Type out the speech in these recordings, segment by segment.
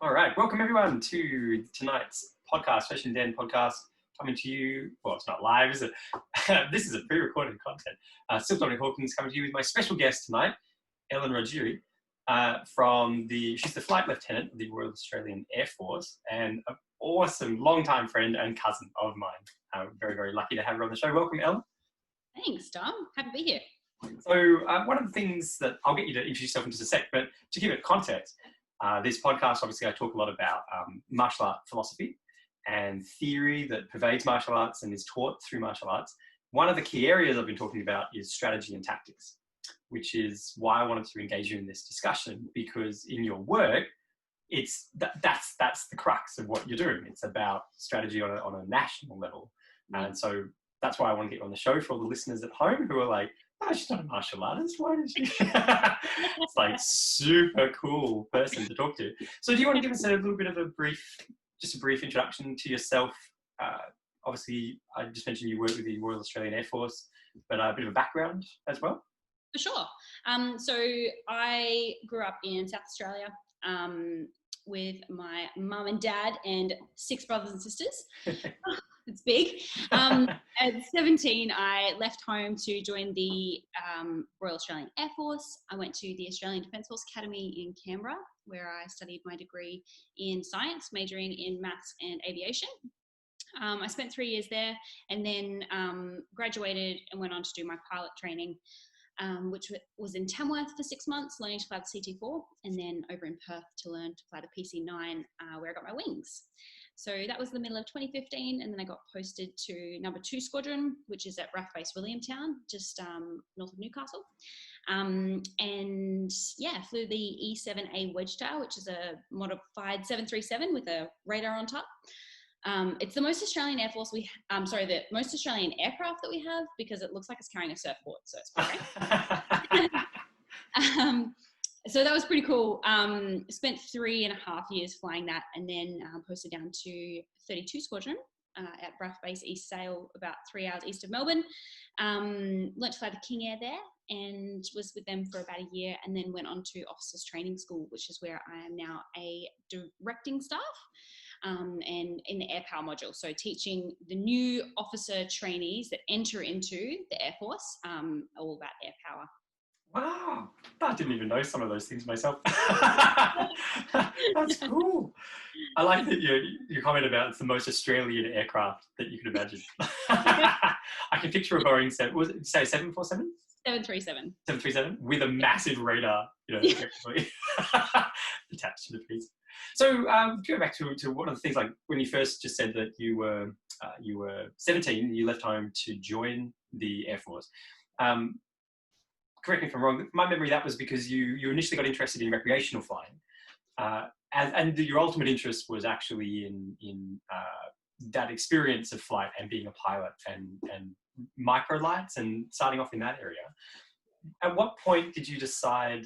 All right, welcome everyone to tonight's podcast, Hoshinden Podcast, coming to you. Well, it's not live, is it? This is a pre-recorded content. Sylph Hawkins coming to you with my special guest tonight, Ellen Ruggeri, she's the flight lieutenant of the Royal Australian Air Force and an awesome long-time friend and cousin of mine. I'm very, very lucky to have her on the show. Welcome, Ellen. Thanks, Dom. Happy to be here. So one of the things that I'll get you to introduce yourself in just a sec, but to give it context, this podcast, obviously, I talk a lot about martial art philosophy and theory that pervades martial arts and is taught through martial arts. One of the key areas I've been talking about is strategy and tactics, which is why I wanted to engage you in this discussion, because in your work, that's the crux of what you're doing. It's about strategy on a national level. And so that's why I want to get you on the show for all the listeners at home who are like, oh, she's not a martial artist. Why is she? It's like super cool person to talk to. So do you want to give us a little bit of a brief introduction to yourself? Obviously, I just mentioned you work with the Royal Australian Air Force, but a bit of a background as well. For sure. So I grew up in South Australia with my mum and dad and 6 brothers and sisters. It's big. At 17, I left home to join the Royal Australian Air Force. I went to the Australian Defence Force Academy in Canberra, where I studied my degree in science, majoring in maths and aviation. I spent 3 years there and then graduated and went on to do my pilot training, which was in Tamworth for 6 months, learning to fly the CT4, and then over in Perth to learn to fly the PC9, where I got my wings. So that was the middle of 2015, and then I got posted to number 2 Squadron, which is at RAAF Base Williamtown, just north of Newcastle. And yeah, flew the E7A Wedgetail, which is a modified 737 with a radar on top. It's the most Australian Air Force the most Australian aircraft that we have, because it looks like it's carrying a surfboard, so it's great. So that was pretty cool. Spent 3.5 years flying that, and then posted down to 32 Squadron at RAAF Base East Sale, about 3 hours east of Melbourne. Learnt to fly the King Air there and was with them for about a year, and then went on to Officers Training School, which is where I am now a directing staff. And in the air power module, so teaching the new officer trainees that enter into the Air Force all about air power. Wow, I didn't even know some of those things myself. That's cool. I like that you comment about it's the most Australian aircraft that you could imagine. I can picture a Boeing 747? 737. 737 with a massive radar, effectively attached to the piece. So go back to one of the things, like when you first just said that you were 17, you left home to join the Air Force. Correct me if I'm wrong. My memory, that was because you initially got interested in recreational flying, and your ultimate interest was actually in that experience of flight and being a pilot and microlights and starting off in that area. At what point did you decide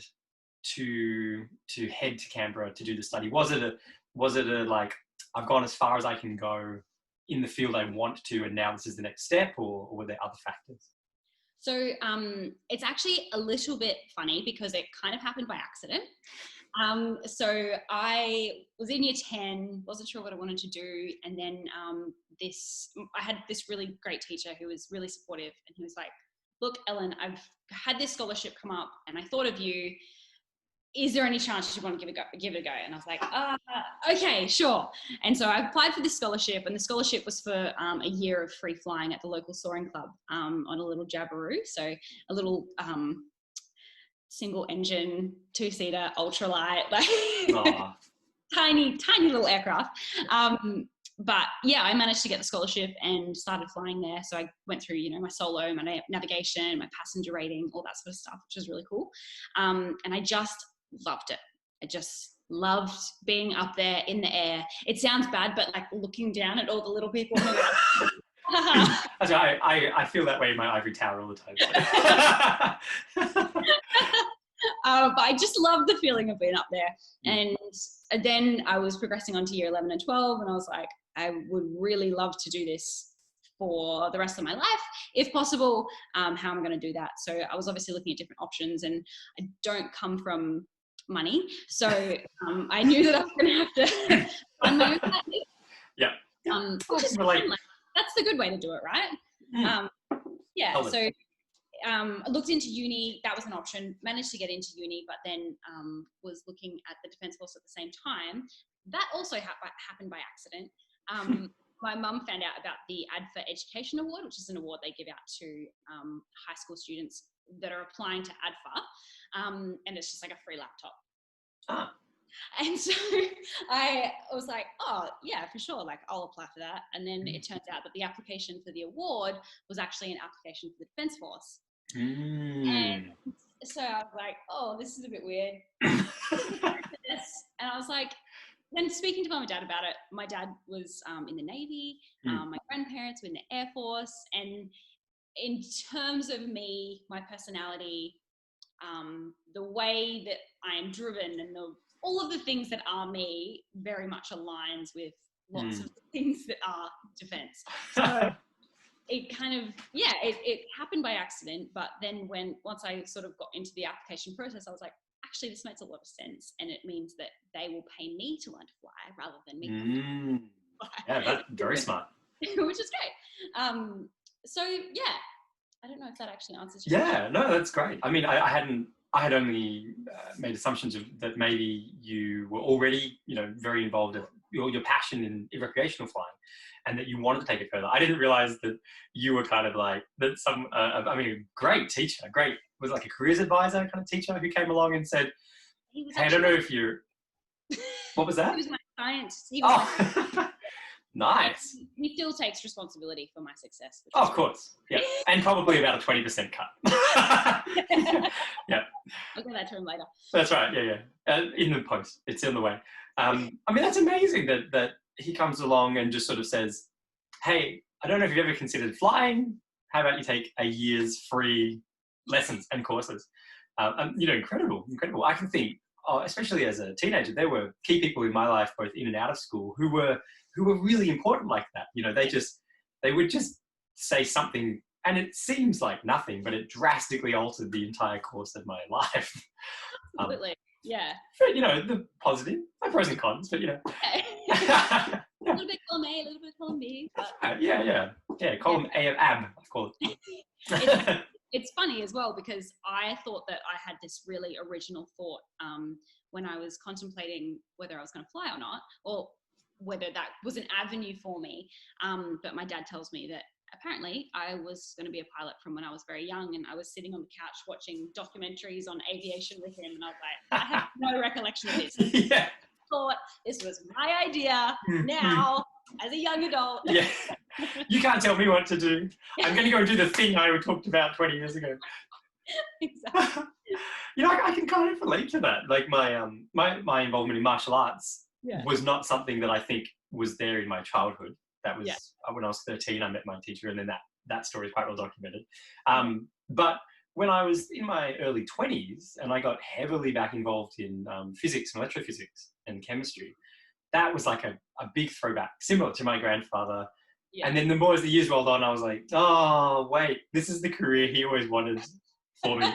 to head to Canberra to do the study? Was it a like, I've gone as far as I can go in the field I want to, and now this is the next step, or were there other factors? So it's actually a little bit funny because it kind of happened by accident. So I was in year 10, wasn't sure what I wanted to do. And then I had this really great teacher who was really supportive, and he was like, look, Ellen, I've had this scholarship come up and I thought of you. Is there any chance you want to give it a go? And I was like, okay, sure. And so I applied for this scholarship, and the scholarship was for a year of free flying at the local soaring club on a little Jabiru. So a little single engine, 2-seater, ultralight, like tiny little aircraft. But yeah, I managed to get the scholarship and started flying there. So I went through, my solo, my navigation, my passenger rating, all that sort of stuff, which was really cool. And I just loved it. I just loved being up there in the air. It sounds bad, but like looking down at all the little people. I feel that way in my ivory tower all the time. But I just loved the feeling of being up there. And then I was progressing on to year 11 and 12, and I was like, I would really love to do this for the rest of my life, if possible. How I'm going to do that. So I was obviously looking at different options, and I don't come from money. So I knew that I was going to have to fund my own classes. Yeah. Which is fine, like, that's the good way to do it, right? So I looked into uni. That was an option. Managed to get into uni, but then was looking at the Defence Force at the same time. That also happened by accident. My mum found out about the Ad for Education Award, which is an award they give out to high school students that are applying to ADFA, and it's just like a free laptop. And so I was like, oh yeah, for sure, like I'll apply for that. And then it turns out that the application for the award was actually an application for the Defence Force. And so I was like, oh, this is a bit weird. And I was like, then speaking to mum and dad about it, my dad was in the Navy, my grandparents were in the Air Force, and in terms of me, my personality, the way that I am driven and all of the things that are me very much aligns with lots of things that are defence. So it kind of, it happened by accident, but then once I sort of got into the application process, I was like, actually, this makes a lot of sense, and it means that they will pay me to learn to fly rather than me. Yeah, that's very smart. Which is great. So yeah, I don't know if that actually answers your question. Yeah, no, that's great. I mean, I had only made assumptions that maybe you were already, very involved in your passion in recreational flying, and that you wanted to take it further. I didn't realize that you were kind of like that. Great teacher, was like a careers advisor kind of teacher who came along and said, "Hey, I don't know if you're." What was that? He was my science. Nice. He still takes responsibility for my success. Of course. Yeah. And probably about a 20% cut. Yeah. I'll get that to him later. That's right. Yeah. In the post. It's in the way. I mean, that's amazing that he comes along and just sort of says, hey, I don't know if you've ever considered flying. How about you take a year's free lessons and courses? Incredible. I can think, especially as a teenager, there were key people in my life, both in and out of school, who were really important like that. They would just say something, and it seems like nothing, but it drastically altered the entire course of my life. Absolutely. Yeah. But, the positive, the pros and cons, but A little bit column A, a little bit column B. But... Yeah, column A of AB, I call it. It's funny as well, because I thought that I had this really original thought when I was contemplating whether I was going to fly or not, or whether that was an avenue for me. But my dad tells me that apparently I was going to be a pilot from when I was very young, and I was sitting on the couch watching documentaries on aviation with him, and I was like, I have no recollection of this. Yeah. I thought this was my idea now as a young adult. Yeah. You can't tell me what to do. I'm going to go and do the thing I talked about 20 years ago. Exactly. I can kind of relate to that. Like my involvement in martial arts was not something that I think was there in my childhood. That was when I was 13, I met my teacher, and then that story is quite well documented. But when I was in my early 20s and I got heavily back involved in physics and electrophysics and chemistry, that was like a big throwback, similar to my grandfather. Yeah. And then the more as the years rolled on, I was like, oh, wait, this is the career he always wanted for me,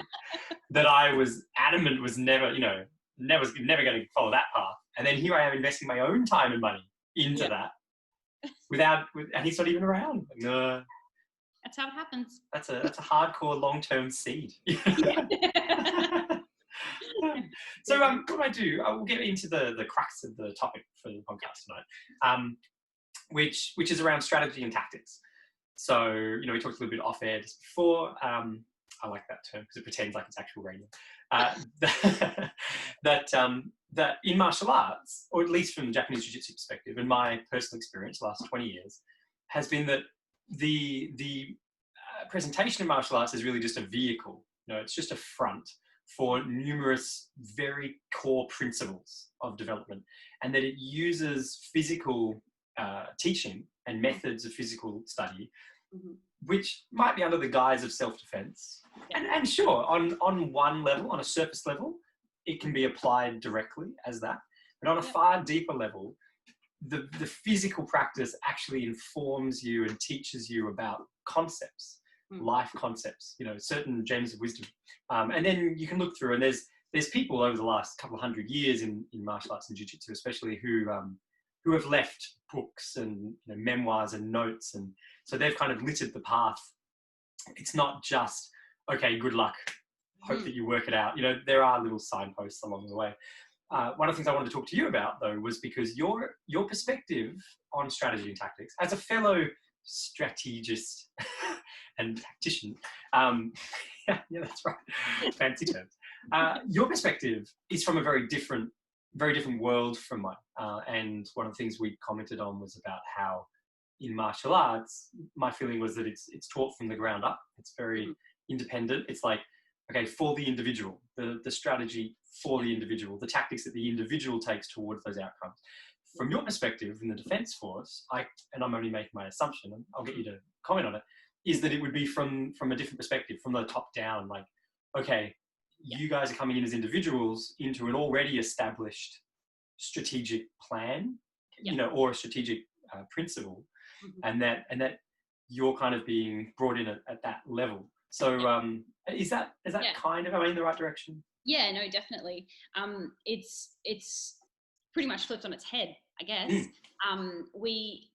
that I was adamant was never going to follow that path. And then here I am investing my own time and money into that and he's not even around. That's how it happens. That's a hardcore long-term seed. So what I do, I will get into the crux of the topic for the podcast tonight, which is around strategy and tactics. So, we talked a little bit off air just before. I like that term because it pretends like it's actual radio. That in martial arts, or at least from the Japanese jiu-jitsu perspective, and my personal experience the last 20 years, has been that the presentation of martial arts is really just a vehicle. It's just a front for numerous very core principles of development, and that it uses physical teaching and methods of physical study, which might be under the guise of self-defense. And sure, on one level, on a surface level, it can be applied directly as that. But on a far deeper level, the physical practice actually informs you and teaches you about concepts, life concepts, certain gems of wisdom. And then you can look through, and there's people over the last couple of hundred years in martial arts and jiu-jitsu, especially who have left books and memoirs and notes, and so they've kind of littered the path. It's not just, okay, good luck, hope that you work it out. There are little signposts along the way. One of the things I wanted to talk to you about, though, was because your perspective on strategy and tactics, as a fellow strategist and tactician, yeah, that's right, fancy terms. Your perspective is from a very different world from mine. And one of the things we commented on was about how in martial arts, my feeling was that it's taught from the ground up. It's very independent. It's like, okay, for the individual, the strategy for the individual, the tactics that the individual takes towards those outcomes. From your perspective in the defence force, and I'm only making my assumption, and I'll get you to comment on it, is that it would be from a different perspective, from the top down, like, okay, you guys are coming in as individuals into an already established strategic plan, or a strategic principle, and that you're kind of being brought in at that level. So is that kind of, am I in the right direction? Yeah, no, definitely. It's pretty much flipped on its head, I guess. We,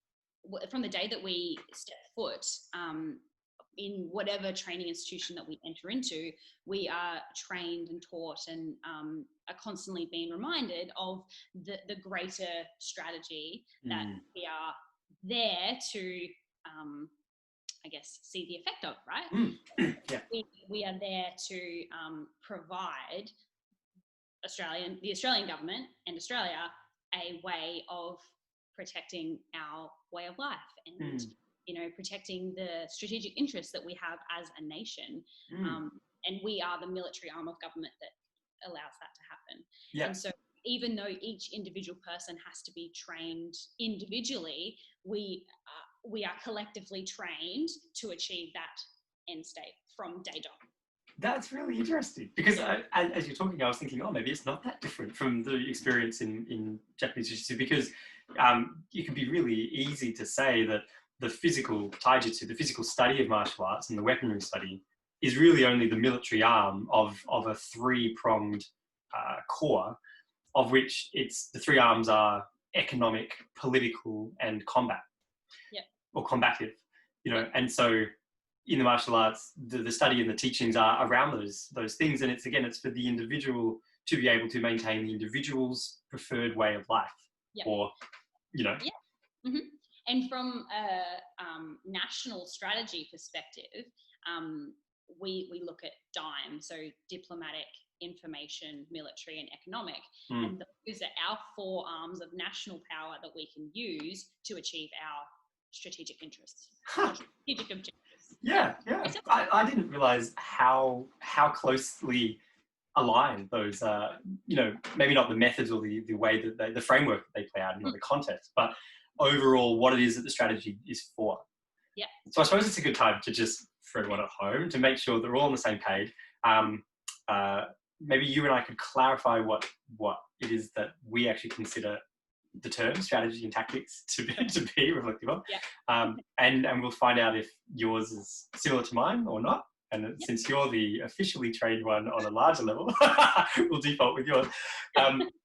from the day that we step foot in whatever training institution that we enter into, we are trained and taught and are constantly being reminded of the greater strategy that we are there to, I guess, see the effect of, right? Yeah. We are there to provide the Australian government and Australia a way of protecting our way of life and protecting the strategic interests that we have as a nation. And we are the military arm of government that allows that to happen. Yeah. And so even though each individual person has to be trained individually, we are collectively trained to achieve that end state from day dot. That's really interesting, because as you're talking, I was thinking, maybe it's not that different from the experience in Japanese jiu-jitsu, because it can be really easy to say that the physical taijutsu, the physical study of martial arts and the weaponry study, is really only the military arm of a three-pronged core, of which the three arms are economic, political, and combat, or combative, and so in the martial arts, the study and the teachings are around those things, and it's for the individual to be able to maintain the individual's preferred way of life, or And from a national strategy perspective, we look at DIME, so diplomatic, information, military, and economic, and those are our four arms of national power that we can use to achieve our strategic interests, strategic objectives. Yeah. I didn't realize how closely aligned those, maybe not the methods or the way that the framework that they play out in the context, but overall what it is that the strategy is for. Yeah. So I suppose it's a good time to just, for everyone at home, to make sure that we're all on the same page. Maybe you and I could clarify what it is that we actually consider the term strategy and tactics to be reflective of. And we'll find out if yours is similar to mine or not. And since you're the officially trained one on a larger level, we'll default with yours.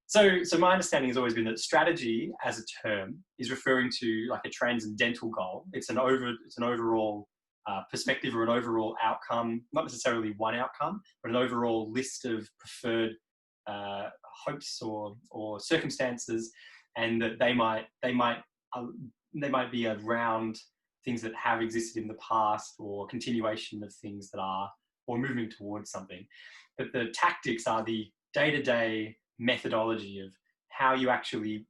So my understanding has always been that strategy as a term is referring to like a transcendental goal. It's an overall perspective or an overall outcome, not necessarily one outcome, but an overall list of preferred hopes or circumstances, and that they might be around things that have existed in the past, or continuation of things that are, or moving towards something. But the tactics are the day-to-day methodology of how you actually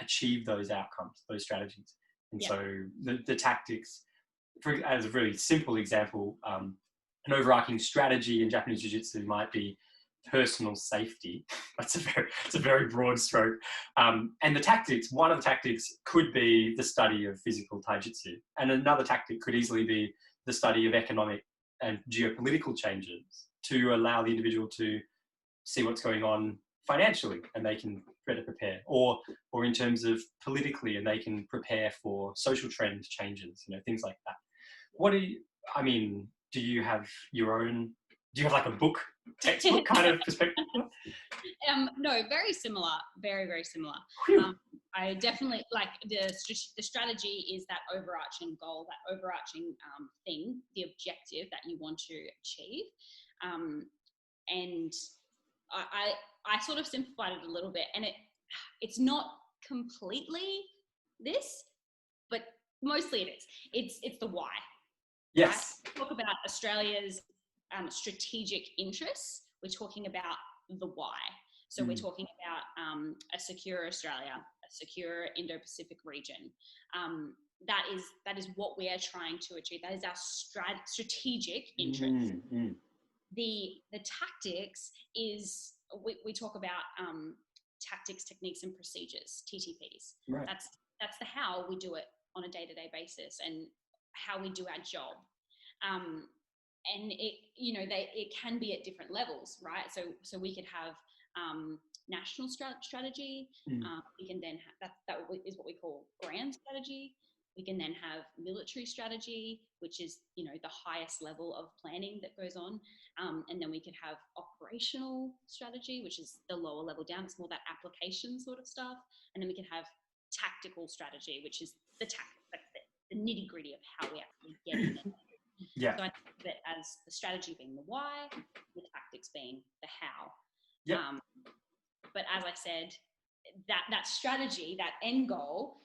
achieve those outcomes, those strategies. And so the tactics, as a really simple example, an overarching strategy in Japanese jiu-jitsu might be personal safety. It's a very broad stroke. And the tactics, one of the tactics could be the study of physical taijutsu. And another tactic could easily be the study of economic and geopolitical changes to allow the individual to see what's going on financially, and they can better prepare, or in terms of politically, and they can prepare for social trend changes, things like that. Do you have your own Do you have like a book, textbook kind of perspective? No, very similar, very, very similar. I definitely like the strategy is that overarching goal, that overarching thing, the objective that you want to achieve. And I sort of simplified it a little bit, and it's not completely this, but mostly it is. It's the why. Yes. Right? Talk about Australia's strategic interests. We're talking about the why. So we're talking about a secure Australia, a secure Indo-Pacific region. That is what we are trying to achieve. That is our strategic interest. The tactics is we talk about tactics, techniques, and procedures, TTPs. Right. That's the how we do it on a day-to-day basis and how we do our job. And it can be at different levels, right? So we could have national strategy. We can then have that is what we call grand strategy. We can then have military strategy, which is the highest level of planning that goes on, and then we could have operational strategy, which is the lower level down. It's more that application sort of stuff, and then we can have tactical strategy, which is the nitty gritty of how we actually get in there. Yeah. So I think of it as the strategy being the why, the tactics being the how. Yeah. But as I said, that strategy, that end goal,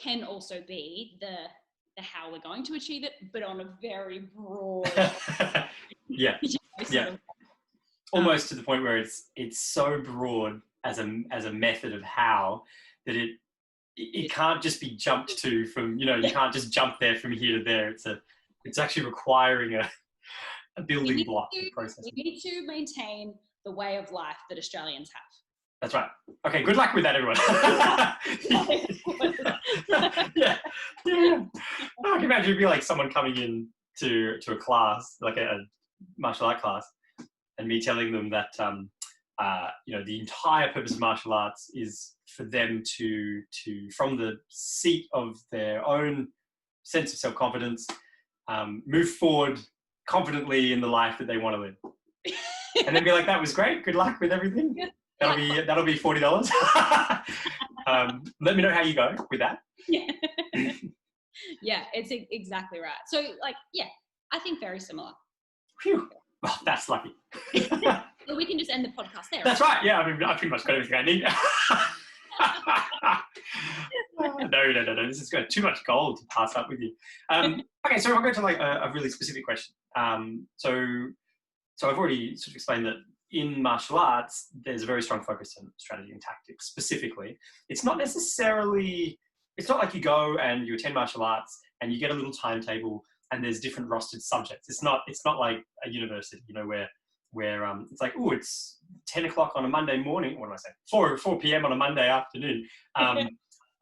can also be the how we're going to achieve it, but on a very broad. Yeah. Almost to the point where it's so broad as a method of how that it can't just be jumped to from, you can't just jump there from here to there. It's actually requiring a building block process. We need to maintain the way of life that Australians have. That's right. Okay, good luck with that, everyone. yeah. I can imagine it'd be like someone coming in to a class, like a martial art class, and me telling them that the entire purpose of martial arts is for them to from the seat of their own sense of self-confidence, move forward confidently in the life that they want to live. And then be like, that was great. Good luck with everything. That'll be $40. Let me know how you go with that. Yeah, it's exactly right. So I think very similar. Phew. Well, that's lucky. So we can just end the podcast there. That's right. Yeah, I pretty much got everything I need. No. This has got too much gold to pass up with you. Okay, so I'll go to like a really specific question. So I've already sort of explained that in martial arts, there's a very strong focus on strategy and tactics specifically. It's not like you go and you attend martial arts and you get a little timetable and there's different rostered subjects. It's not like a university, where it's like, it's 10 o'clock on a Monday morning. What am I saying? 4 p.m. on a Monday afternoon.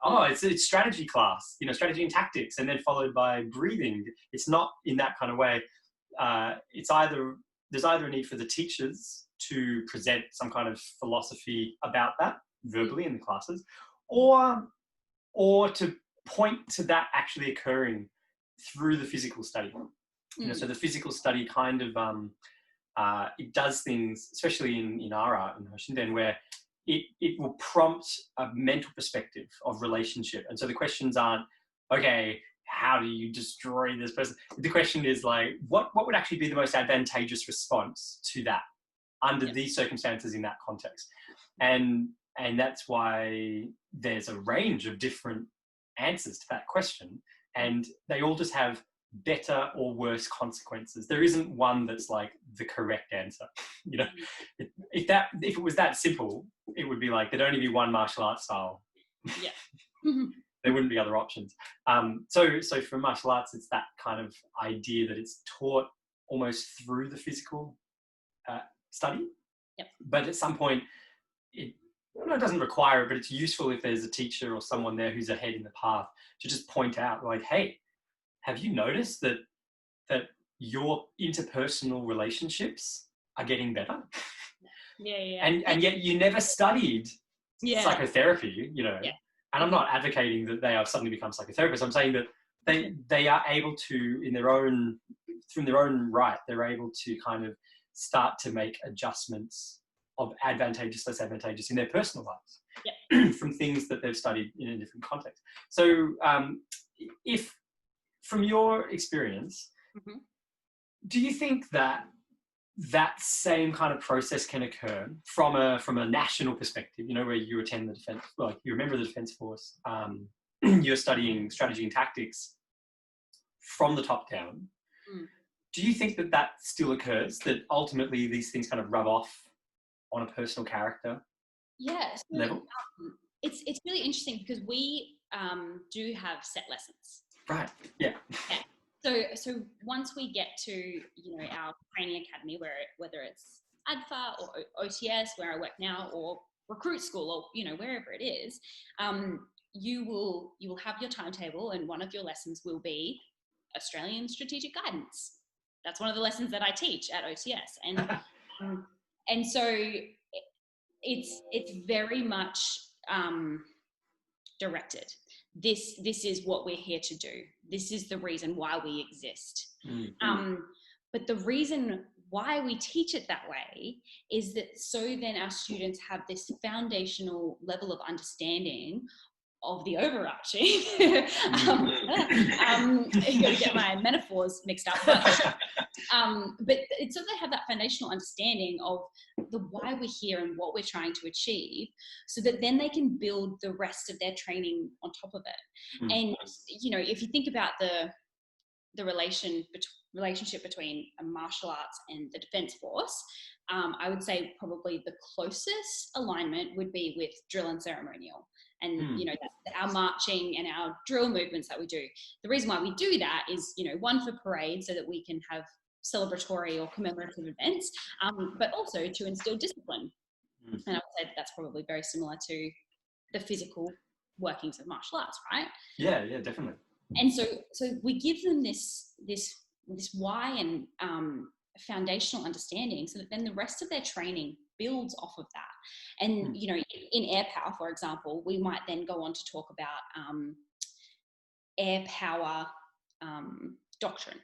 It's strategy class, strategy and tactics, and then followed by breathing. It's not in that kind of way. There's either a need for the teachers to present some kind of philosophy about that verbally in the classes, or to point to that actually occurring through the physical study. So the physical study kind of it does things, especially in our art in Hoshinden, where it will prompt a mental perspective of relationship. And so the questions aren't, okay, how do you destroy this person? The question is like, what would actually be the most advantageous response to that under these circumstances in that context? And that's why there's a range of different answers to that question, and they all just have better or worse consequences. There isn't one that's like the correct answer. If it was that simple, it would be like there'd only be one martial arts style. Yeah. There wouldn't be other options. So for martial arts, it's that kind of idea that it's taught almost through the physical study. Yep. But at some point, it doesn't require it, but it's useful if there's a teacher or someone there who's ahead in the path to just point out, like, hey, have you noticed that your interpersonal relationships are getting better? Yeah. And yet you never studied psychotherapy, Yeah. And I'm not advocating that they have suddenly become psychotherapists. I'm saying that they are able to, from their own right, they're able to kind of start to make adjustments of advantageous, less advantageous in their personal lives from things that they've studied in a different context. So if, from your experience, do you think that that same kind of process can occur from a national perspective, where you attend the defence, like you're a member of the Defence Force, you're studying strategy and tactics from the top down. Do you think that that still occurs, that ultimately these things kind of rub off on a personal character level? It's really interesting because we do have set lessons. Right, yeah. So once we get to, our training academy, whether it's ADFA or OTS, where I work now, or recruit school, or, wherever it is, you will have your timetable, and one of your lessons will be Australian strategic guidance. That's one of the lessons that I teach at OTS. And so it's very much directed. This is what we're here to do. This is the reason why we exist. But the reason why we teach it that way is that so then our students have this foundational level of understanding of the overarching. I'm going to get my metaphors mixed up. But it's so they have that foundational understanding of the why we're here and what we're trying to achieve, so that then they can build the rest of their training on top of it. And, if you think about the relationship between a martial arts and the Defence Force, I would say probably the closest alignment would be with drill and ceremonial. And, that's our marching and our drill movements that we do. The reason why we do that is, one, for parade, so that we can have celebratory or commemorative events, but also to instill discipline. And I would say that's probably very similar to the physical workings of martial arts, right? Yeah, definitely. And so we give them this why and foundational understanding, so that then the rest of their training builds off of that. And in air power, for example, we might then go on to talk about air power doctrine,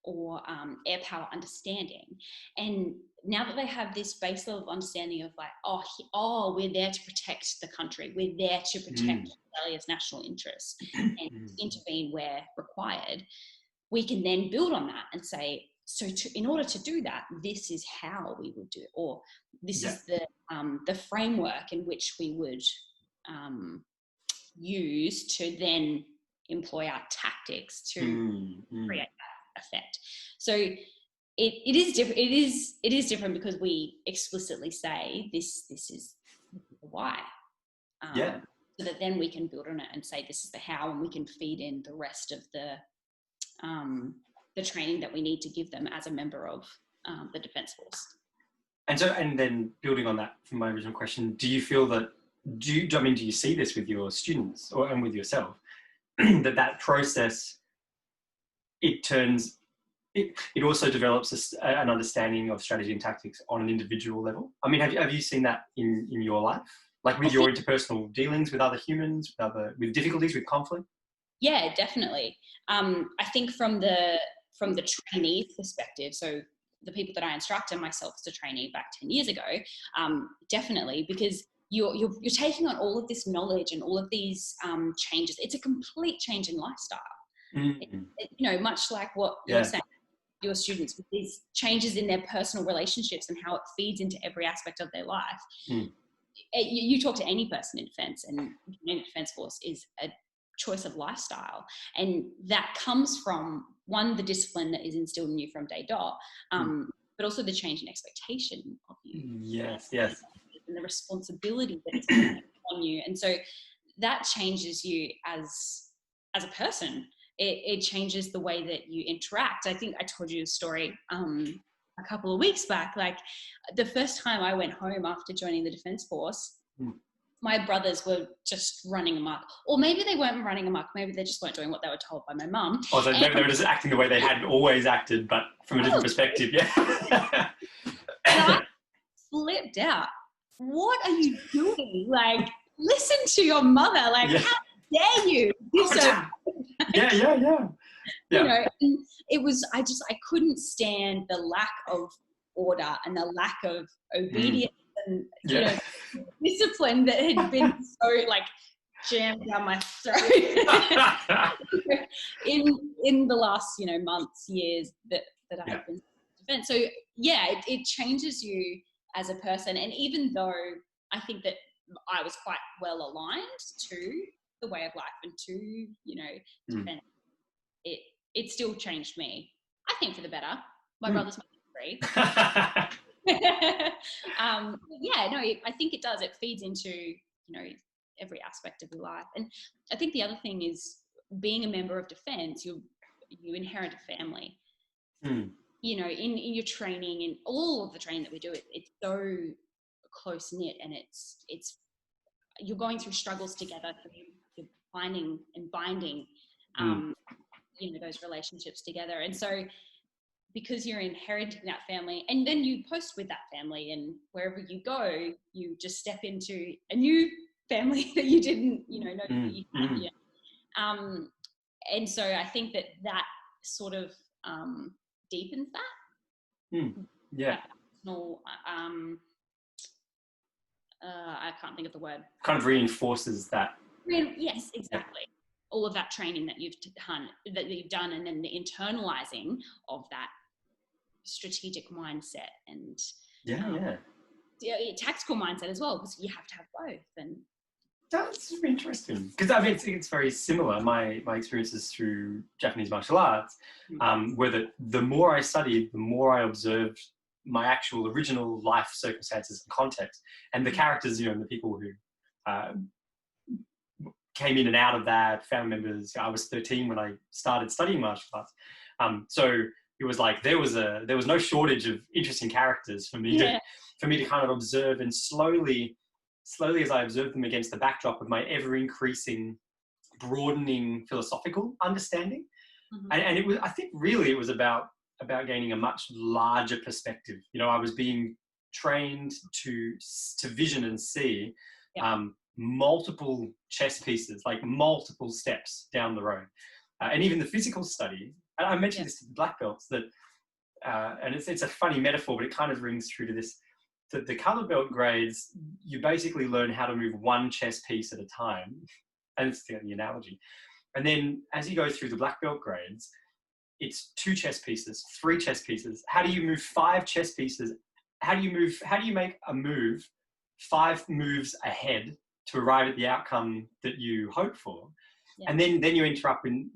or air power understanding. And now that they have this base level of understanding of like, we're there to protect the country, we're there to protect Australia's national interests and intervene where required, we can then build on that and say, in order to do that, this is how we would do it, or this is the framework in which we would use to then employ our tactics to create that effect. So it is different. It is different because we explicitly say this is why. So that then we can build on it and say this is the how, and we can feed in the rest of the training that we need to give them as a member of the Defence Force. And then building on that from my original question, do you feel that, do you see this with your students and with yourself, that process, it also develops an understanding of strategy and tactics on an individual level? I mean, have you seen that in your life? Like with your interpersonal dealings with other humans, with difficulties, with conflict? Yeah, definitely. I think from the trainee's perspective, so the people that I instruct and myself as a trainee back 10 years ago, definitely, because you're taking on all of this knowledge and all of these changes. It's a complete change in lifestyle. Much like what you're saying, your students, with these changes in their personal relationships and how it feeds into every aspect of their life. You talk to any person in defence, and in Defence Force is a choice of lifestyle, and that comes from, one, the discipline that is instilled in you from day dot, but also the change in expectation of you. Yes. And the responsibility that is on you, and so that changes you as a person. It changes the way that you interact. I think I told you a story a couple of weeks back. Like the first time I went home after joining the Defence Force, my brothers were just running amok. Or maybe they weren't running amok. Maybe they just weren't doing what they were told by my mum. Oh, so maybe they were just acting the way they had always acted, but from a different perspective, And I flipped out. What are you doing? Like, listen to your mother. Like, how dare you? Yeah. And it was, I couldn't stand the lack of order and the lack of obedience and Yeah. discipline that had been so like jammed down my throat in the last months, years that I have been in defense. So yeah, it changes you as a person. And even though I think that I was quite well aligned to the way of life and to defense, it still changed me, I think, for the better. My brother's free. I think it does. It feeds into every aspect of your life. And I think the other thing is, being a member of defense, you inherit a family. In your training, and all of the training that we do, it's so close knit, and it's you're going through struggles together, so you're finding and binding those relationships together. And so because you're inheriting that family, and then you post with that family, and wherever you go, you just step into a new family that you didn't know that you had yet. And so I think that sort of deepens that. Yeah. Personal, I can't think of the word. Kind of reinforces that. Yes, exactly. Yeah. All of that training that you've done, and then the internalizing of that strategic mindset and tactical mindset as well, because you have to have both. And that's interesting, because I mean it's very similar. My experiences through Japanese martial arts were that the more I studied, the more I observed my actual original life circumstances and context, and the characters, and the people who came in and out of that, family members. I was 13 when I started studying martial arts, so it was like there was no shortage of interesting characters for me to kind of observe, and slowly as I observed them against the backdrop of my ever increasing, broadening philosophical understanding, and it was, I think, really it was about gaining a much larger perspective. I was being trained to vision and see multiple chess pieces, like multiple steps down the road, and even the physical study. And I mentioned this to the black belts, that, and it's a funny metaphor, but it kind of rings true to this. That the color belt grades, you basically learn how to move one chess piece at a time, and it's the analogy. And then as you go through the black belt grades, it's 2 chess pieces, 3 chess pieces. How do you move 5 chess pieces? How do you make a move 5 moves ahead to arrive at the outcome that you hope for? Yeah. And then you end up in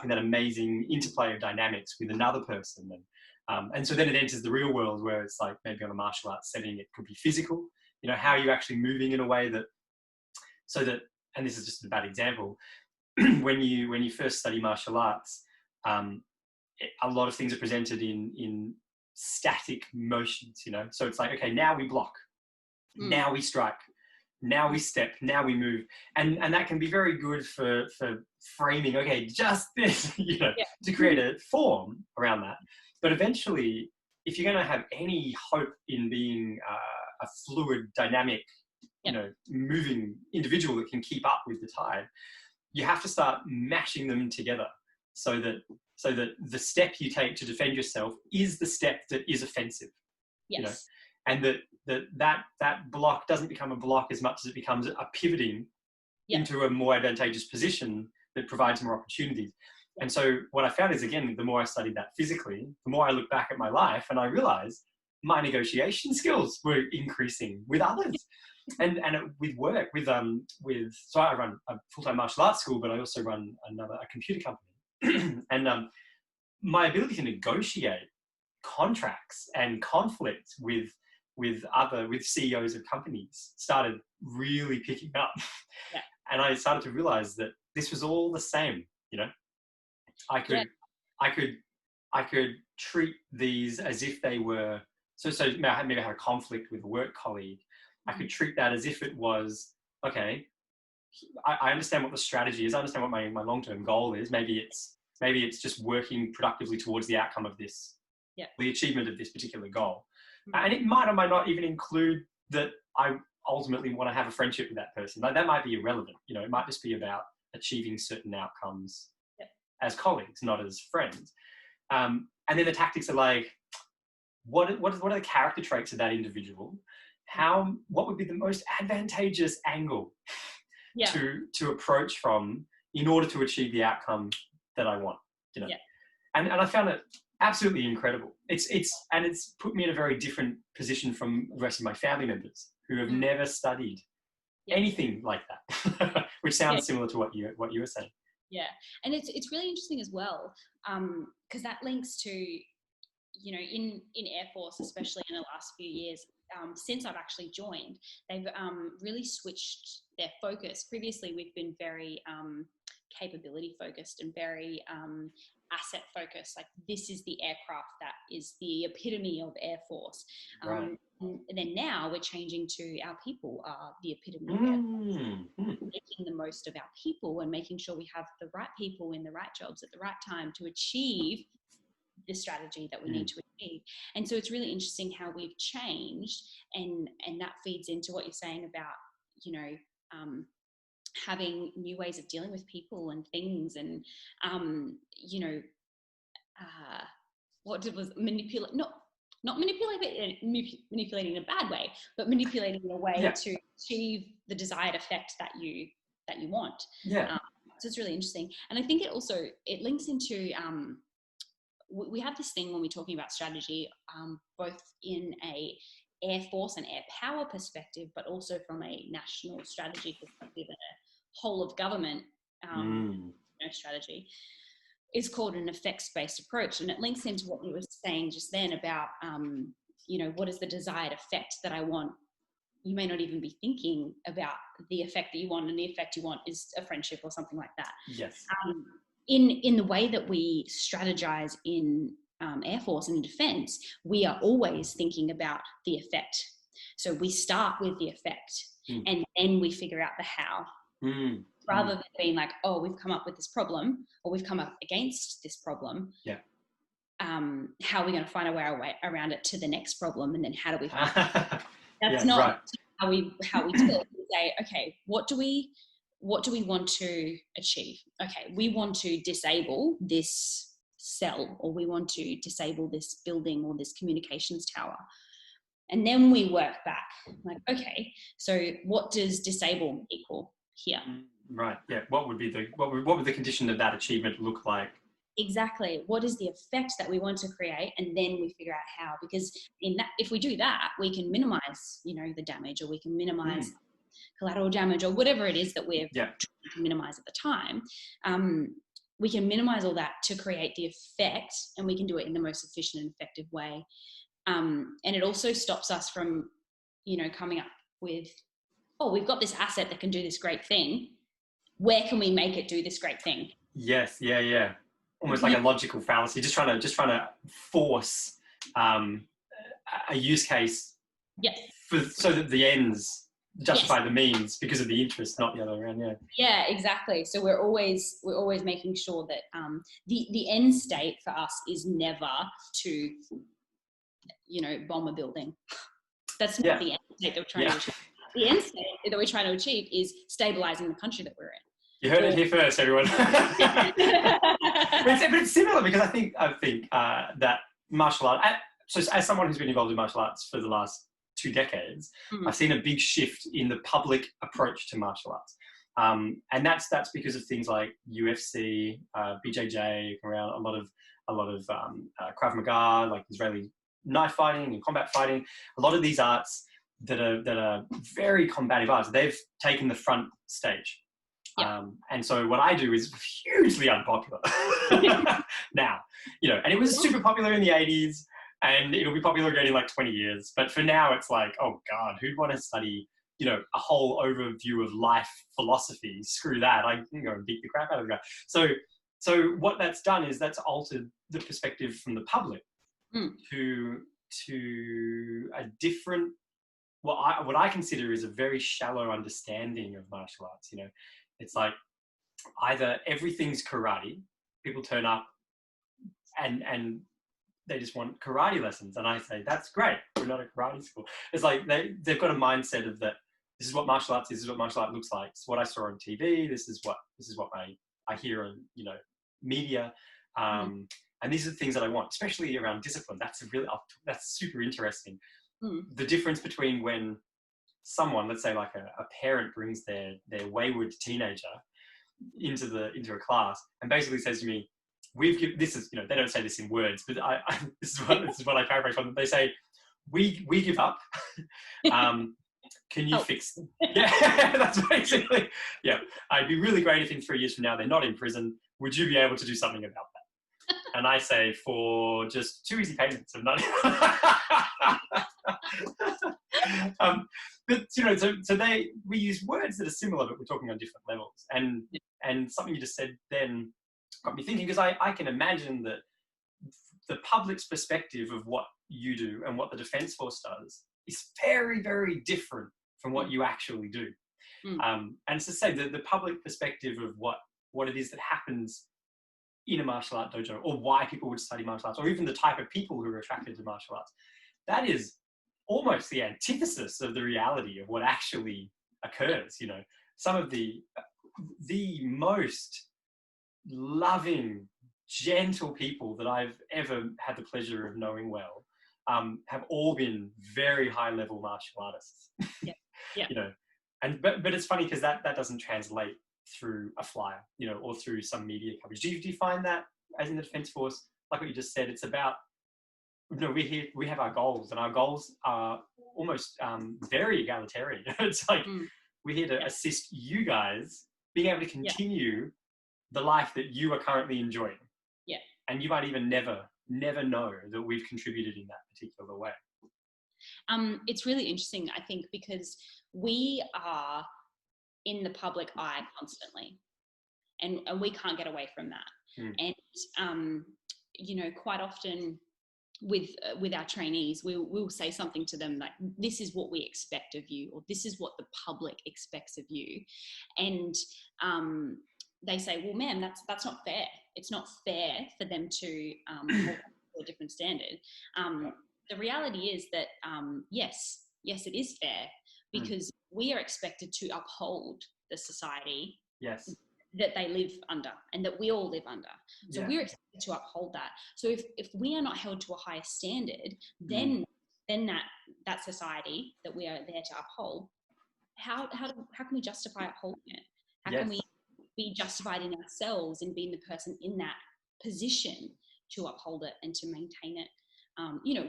that amazing interplay of dynamics with another person. And so then it enters the real world, where it's like, maybe on a martial arts setting, it could be physical. How are you actually moving in a way that, and this is just a bad example, when you first study martial arts, a lot of things are presented in static motions, so it's like, okay, now we block, now we strike, now we step, now we move, and that can be very good for framing, okay, just this, to create a form around that. But eventually, if you're going to have any hope in being a fluid, dynamic, moving individual that can keep up with the tide, you have to start mashing them together, so that the step you take to defend yourself is the step that is offensive. Yes. And that block doesn't become a block as much as it becomes a pivoting into a more advantageous position that provides more opportunities. And so what I found is, again, the more I studied that physically, the more I look back at my life, and I realized my negotiation skills were increasing with others, and with work, so I run a full-time martial arts school, but I also run a computer company, and my ability to negotiate contracts and conflict with CEOs of companies started really picking up, and I started to realize that this was all the same. I could treat these as if they were, so maybe I had a conflict with a work colleague. I could treat that as if it was, okay, I understand what the strategy is. I understand what my long-term goal is. Maybe it's just working productively towards the outcome of this, the achievement of this particular goal. And it might or might not even include that I ultimately want to have a friendship with that person. Like, that might be irrelevant. It might just be about achieving certain outcomes as colleagues, not as friends. And then the tactics are like, what are the character traits of that individual? What would be the most advantageous angle to approach from in order to achieve the outcome that I want, you know? Yeah. And I found it absolutely incredible. It's put me in a very different position from the rest of my family members who have never studied anything like that, which sounds similar to what you were saying. Yeah, and it's really interesting as well, because that links to, you know, in Air Force, especially in the last few years, since I've actually joined, they've really switched their focus. Previously, we've been very capability focused and very asset focused. Like, this is the aircraft that is the epitome of Air Force. Right. And then now we're changing to our people are the epitome of Air Force. Making the most of our people and making sure we have the right people in the right jobs at the right time to achieve the strategy that we need to achieve. And so it's really interesting how we've changed, and that feeds into what you're saying about, you know, having new ways of dealing with people and things, and you know, not manipulating in a bad way, but manipulating in a way to achieve the desired effect that you want. Yeah. So it's really interesting, and I think it links into we have this thing when we're talking about strategy, both in a Air Force and air power perspective, but also from a national strategy perspective and a whole of government strategy. Is called an effects-based approach, and it links into what you were saying just then about, you know, what is the desired effect that I want? You may not even be thinking about the effect that you want, and the effect you want is a friendship or something like that. Yes. In the way that we strategize in Air Force and in defense, we are always thinking about the effect. So we start with the effect and then we figure out the how. Rather than being like, oh, we've come up with this problem, or we've come up against this problem. Yeah. How are we going to find our way around it to the next problem, and then how do we find it? That's how we do it. We say, okay, what do we want to achieve? Okay, we want to disable this cell, or we want to disable this building or this communications tower. And then we work back, like, okay, so what does disable equal here? Right. Yeah. What would the condition of that achievement look like? Exactly. What is the effect that we want to create, and then we figure out how. Because if we do that, we can minimize, you know, the damage, or we can minimize collateral damage, or whatever it is that we're trying to minimize at the time. We can minimize all that to create the effect, and we can do it in the most efficient and effective way. And it also stops us from, you know, coming up with, oh, we've got this asset that can do this great thing. Where can we make it do this great thing? Yes. Yeah. Almost like a logical fallacy, just trying to force a use case so that the ends justify the means because of the interest, not the other way around. Yeah, exactly. So we're always making sure that the end state for us is never to, you know, bomb a building. That's not the end state that we're trying to achieve. The end state that we're trying to achieve is stabilizing the country that we're in. You heard it here first, everyone. But it's similar, because I think that martial art, so as someone who's been involved in martial arts for the last 2 decades, I've seen a big shift in the public approach to martial arts. And that's because of things like UFC, BJJ, around a lot of Krav Maga, like Israeli knife fighting and combat fighting. A lot of these arts that are very combative arts, they've taken the front stage. And so what I do is hugely unpopular now, you know, and it was super popular in the 80s, and it'll be popular again in like 20 years. But for now, it's like, oh God, who'd want to study, you know, a whole overview of life philosophy? Screw that. I can go and beat the crap out of the guy. So what that's done is that's altered the perspective from the public to a different, what I consider is a very shallow understanding of martial arts. You know, it's like either everything's karate, people turn up and they just want karate lessons. And I say, that's great. We're not a karate school. It's like they've got a mindset of that. This is what martial arts is. This is what martial art looks like. It's what I saw on TV. This is what I hear on, you know, media. And these are the things that I want, especially around discipline. That's super interesting. Mm. The difference between when someone, let's say like a parent, brings their wayward teenager into a class and basically says to me, this is, they don't say this in words, but this is what I paraphrase from them. They say, we give up. Can you fix them? Yeah, that's basically, yeah. It'd be really great if in 3 years from now they're not in prison. Would you be able to do something about that? And I say, for just 2 easy payments of money. But we use words that are similar, but we're talking on different levels. And something you just said then got me thinking, because I can imagine that the public's perspective of what you do and what the Defence Force does is very, very different from what you actually do. And to say the public perspective of what it is that happens in a martial art dojo, or why people would study martial arts, or even the type of people who are attracted to martial arts, that is almost the antithesis of the reality of what actually occurs. Some of the most loving, gentle people that I've ever had the pleasure of knowing well have all been very high level martial artists. Yeah. But it's funny because that doesn't translate through a flyer, or through some media coverage. Do you find that, as in the Defence Force, like what you just said, it's about, we have our goals, and our goals are almost very egalitarian. It's like we're here to assist you guys being able to continue the life that you are currently enjoying. Yeah. And you might even never know that we've contributed in that particular way. It's really interesting, I think, because we are in the public eye constantly, and we can't get away from that. And quite often with our trainees, we'll say something to them like, this is what we expect of you, or this is what the public expects of you. And they say, well, ma'am, that's not fair. It's not fair for them to hold to a different standard. The reality is that, yes, it is fair, because we are expected to uphold the society that they live under and that we all live under. So we're expected to uphold that. So if we are not held to a higher standard, then that society that we are there to uphold, how can we justify upholding it? How can we be justified in ourselves and being the person in that position to uphold it and to maintain it?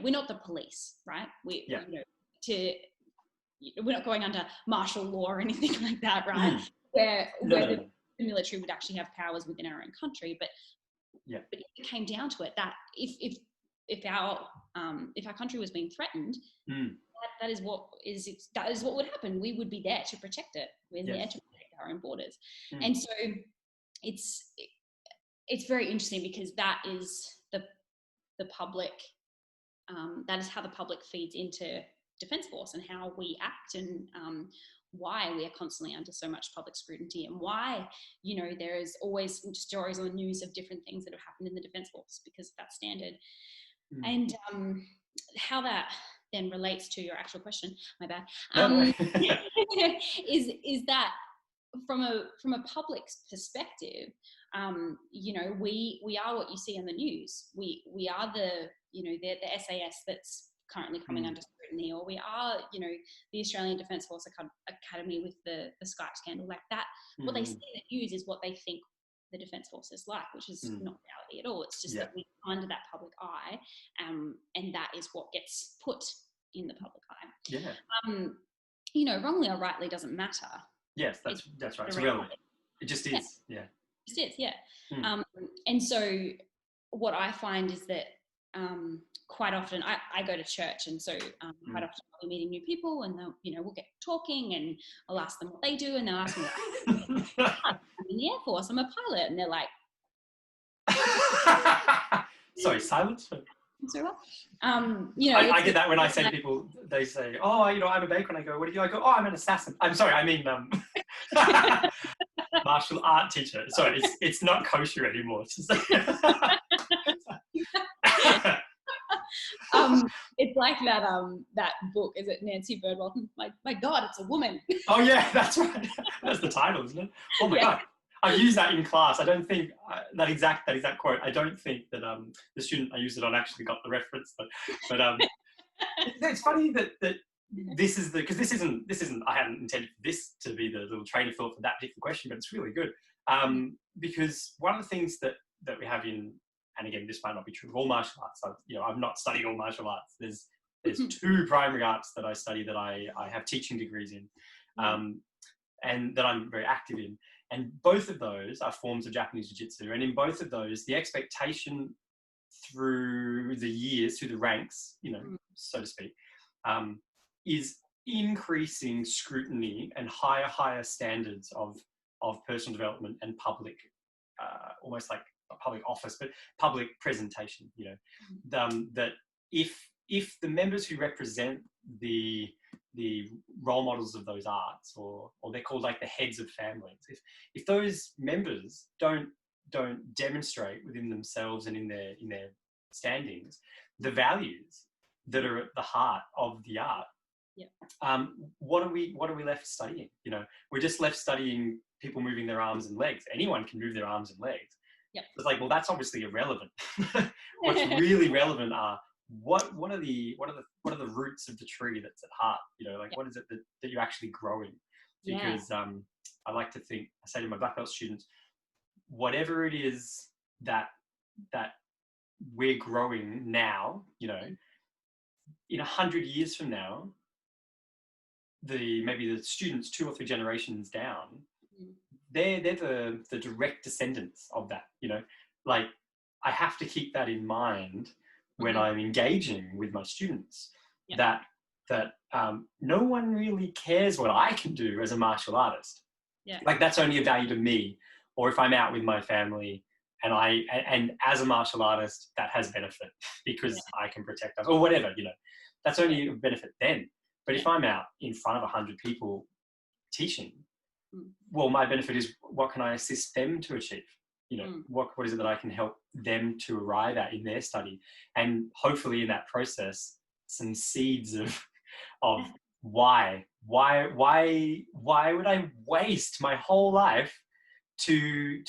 We're not the police, right? We're not going under martial law or anything like that, right? Where the military would actually have powers within our own country. But if it came down to it, that if our country was being threatened, that is what would happen. We would be there to protect it. We're there to protect our own borders. And so it's very interesting, because that is the public. That is how the public feeds into Defence Force and how we act, and why we are constantly under so much public scrutiny, and why there is always stories on the news of different things that have happened in the Defence Force because of that standard. And how that then relates to your actual question, my bad, is that from a public's perspective, we are what you see on the news. We are the SAS that's currently coming under scrutiny, or we are the Australian Defence Force Academy with the Skype scandal, like that. What they see in the news is what they think the Defence Force is like, which is not reality at all. It's just that we are under that public eye, and that is what gets put in the public eye. Wrongly or rightly doesn't matter. Yes, that's right. It's irrelevant. It just is. Yeah. It just is. Yeah. And so what I find is that quite often I go to church, and so quite often I'll be meeting new people, and they'll we'll get talking, and I'll ask them what they do, and they'll ask me, like, I'm in the Air Force, I'm a pilot, and they're like, sorry, silence. So well, I get that when I say to people, they say, oh, I'm a baker, and I go, what do you do? I go, oh, I'm an assassin. I'm sorry, I mean martial art teacher. Sorry, it's not kosher anymore. It's like that book, is it Nancy Birdwell? My God, it's a woman. Oh yeah, that's right. That's the title, isn't it? Oh my God. I've used that in class. I don't think that exact quote. I don't think that the student I used it on actually got the reference, but it's funny that this is because this isn't. I hadn't intended this to be the little train of thought for that particular question, but it's really good because one of the things that we have in, and again, this might not be true of all martial arts. I've not studied all martial arts. There's two primary arts that I study that I have teaching degrees in, and that I'm very active in. And both of those are forms of Japanese Jiu-Jitsu. And in both of those, the expectation through the years, through the ranks, so to speak, is increasing scrutiny and higher standards of personal development and public, almost like not public office, but public presentation. That if the members who represent the role models of those arts, or they're called like the heads of families, if those members don't demonstrate within themselves and in their standings the values that are at the heart of the art, what are we left studying? We're just left studying people moving their arms and legs. Anyone can move their arms and legs. It's like, well, that's obviously irrelevant. What's really relevant are what are the roots of the tree that's at heart? What is it that you're actually growing? Because I like to think, I say to my black belt students, whatever it is that we're growing now, in 100 years from now, maybe the students 2 or 3 generations down, they're the direct descendants of that. Like, I have to keep that in mind when I'm engaging with my students, that no one really cares what I can do as a martial artist. Like, that's only of value to me, or if I'm out with my family and as a martial artist, that has benefit because I can protect us or whatever, that's only a benefit then. But if I'm out in front of 100 people teaching, well, my benefit is, what can I assist them to achieve? What is it that I can help them to arrive at in their study? And hopefully in that process, some seeds of why would I waste my whole life to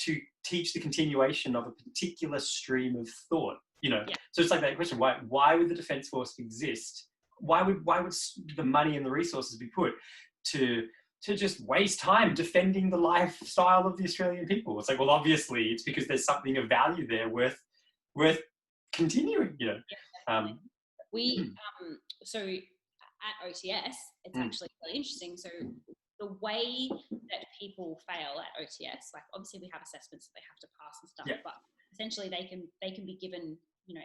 teach the continuation of a particular stream of thought? So it's like that question, why would the Defence Force exist? Why would the money and the resources be put to just waste time defending the lifestyle of the Australian people? It's like, well, obviously it's because there's something of value there worth continuing, So at OTS, it's actually really interesting. So the way that people fail at OTS, like, obviously we have assessments that they have to pass and stuff, but essentially they can be given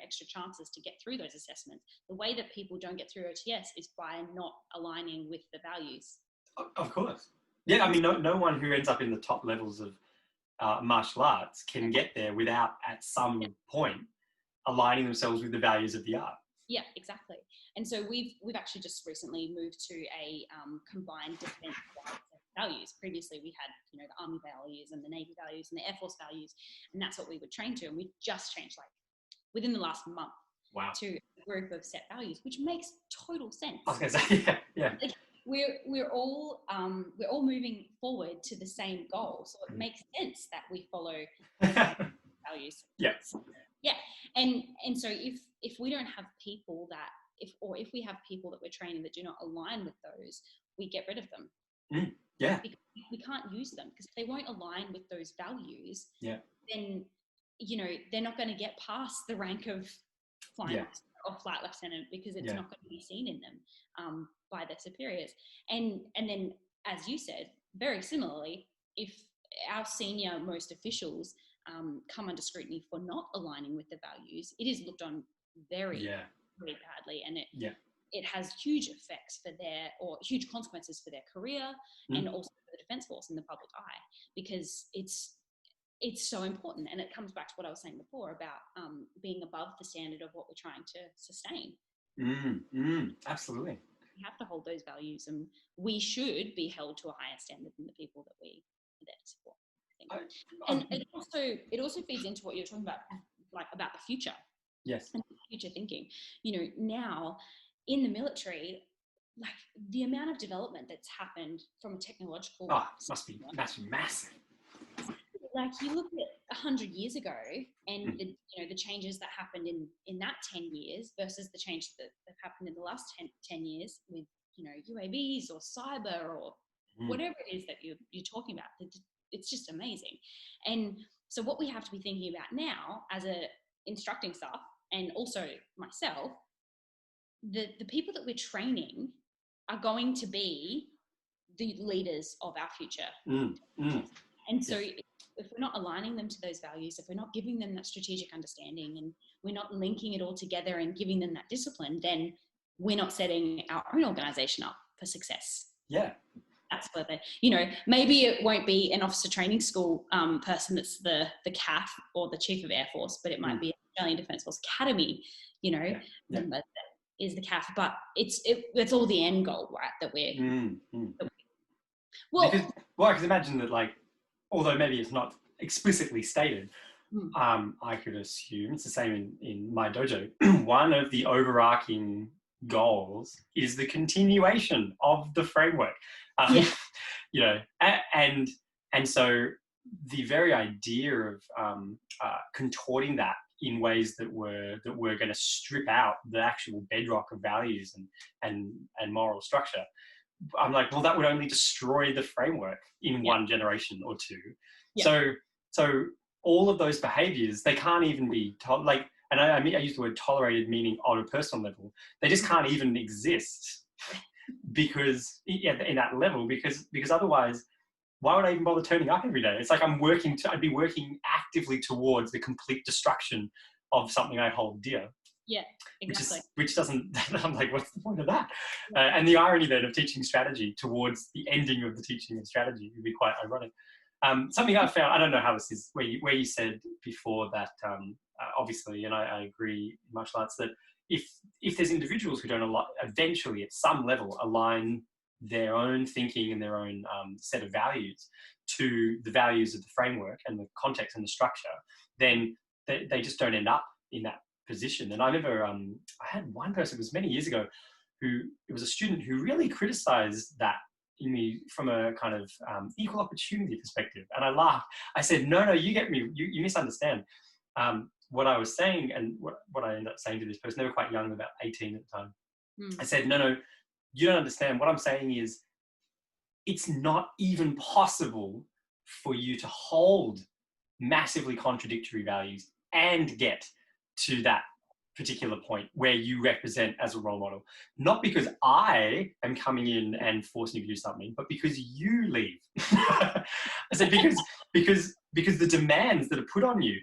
extra chances to get through those assessments. The way that people don't get through OTS is by not aligning with the values. Of course. Yeah, I mean, no one who ends up in the top levels of martial arts can get there without, at some point, aligning themselves with the values of the art. Yeah, exactly. And so we've actually just recently moved to a combined defence values. Previously, we had the Army values and the Navy values and the Air Force values, and that's what we would train to. And we just changed, like, within the last month, to a group of set values, which makes total sense. I was going to say, yeah. Like, we're all moving forward to the same goal, so it makes sense that we follow values. Yeah, and so if we don't have people that if we have people that we're training that do not align with those, we get rid of them. Because we can't use them, because if they won't align with those values, then they're not going to get past the rank of flying or flight lieutenant, because it's not going to be seen in them by their superiors. And then, as you said, very similarly, if our senior most officials come under scrutiny for not aligning with the values, it is looked on very badly, and it has huge effects huge consequences for their career and also for the Defence Force and the public eye, because it's so important. And it comes back to what I was saying before about being above the standard of what we're trying to sustain. Absolutely. We have to hold those values, and we should be held to a higher standard than the people that we are there to support. And it also feeds into what you're talking about, like, about the future. Yes. And future thinking. Now in the military, like, the amount of development that's happened from a technological must be massive. like you look at 100 years ago and the changes that happened in that 10 years versus the change that have happened in the last 10 years with, UAVs or cyber or whatever it is that you're talking about. It's just amazing. And so what we have to be thinking about now as a instructing staff, and also myself, the people that we're training are going to be the leaders of our future. And so if we're not aligning them to those values, if we're not giving them that strategic understanding and we're not linking it all together and giving them that discipline, then we're not setting our own organization up for success. Yeah. That's where maybe it won't be an officer training school person that's the CAF or the Chief of Air Force, but it might be Australian Defence Force Academy, that is the CAF. But it's all the end goal, right? That we're because imagine that, like, although maybe it's not explicitly stated, I could assume it's the same in my dojo. One of the overarching goals is the continuation of the framework. And so the very idea of contorting that in ways that were going to strip out the actual bedrock of values and moral structure, I'm like, well, that would only destroy the framework in one generation or two. Yeah. So all of those behaviors, they can't even be and I use the word tolerated, meaning on a personal level, they just can't even exist because in that level, because otherwise, why would I even bother turning up every day? It's like I'd be working actively towards the complete destruction of something I hold dear. Yeah, exactly. Which doesn't, I'm like, what's the point of that? And the irony then of teaching strategy towards the ending of the teaching of strategy would be quite ironic. Something I found, I don't know how this is, where you said before that, obviously, and I agree in martial arts, that if there's individuals who don't eventually at some level align their own thinking and their own set of values to the values of the framework and the context and the structure, then they just don't end up in that position. And I remember I had one person, it was many years ago, it was a student who really criticized that in me from a kind of equal opportunity perspective. And I laughed. I said, no, you get me, you misunderstand. What I was saying, and what I ended up saying to this person, they were quite young, about 18 at the time. I said, no, you don't understand. What I'm saying is, it's not even possible for you to hold massively contradictory values and get to that particular point where you represent as a role model. Not because I am coming in and forcing you to do something, but because you leave. I said, because the demands that are put on you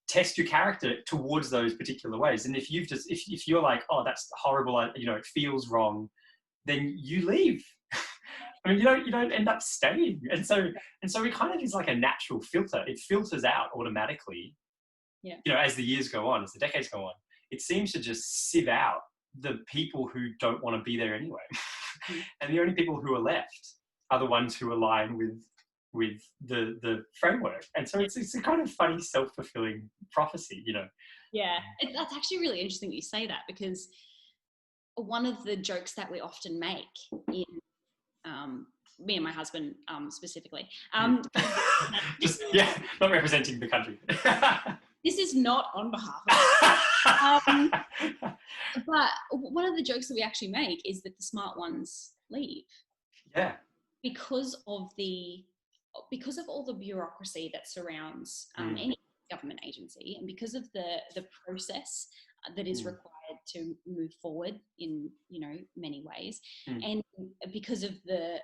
test your character towards those particular ways. And if you're like, oh, that's horrible, it feels wrong, then you leave. I mean, you don't end up staying. And so it kind of is like a natural filter. It filters out automatically. Yeah. As the years go on, as the decades go on, it seems to just sieve out the people who don't want to be there anyway. And the only people who are left are the ones who align with the framework. And so it's a kind of funny self-fulfilling prophecy, Yeah, that's actually really interesting that you say that, because one of the jokes that we often make in me and my husband specifically, not representing the country. This is not on behalf of but one of the jokes that we actually make is that the smart ones leave. Yeah. Because of all the bureaucracy that surrounds any government agency, and because of the process that is required to move forward in many ways, and because of the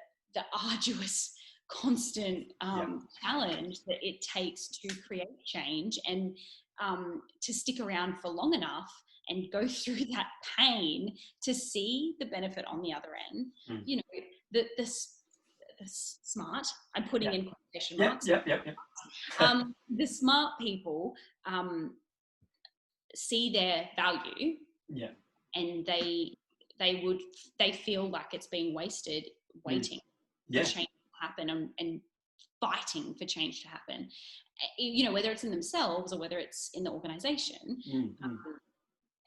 arduous constant challenge that it takes to create change and to stick around for long enough and go through that pain to see the benefit on the other end. The smart, I'm putting in quotation marks. The smart people see their value, and they feel like it's being wasted waiting for change to happen and fighting for change to happen. Whether it's in themselves or whether it's in the organisation.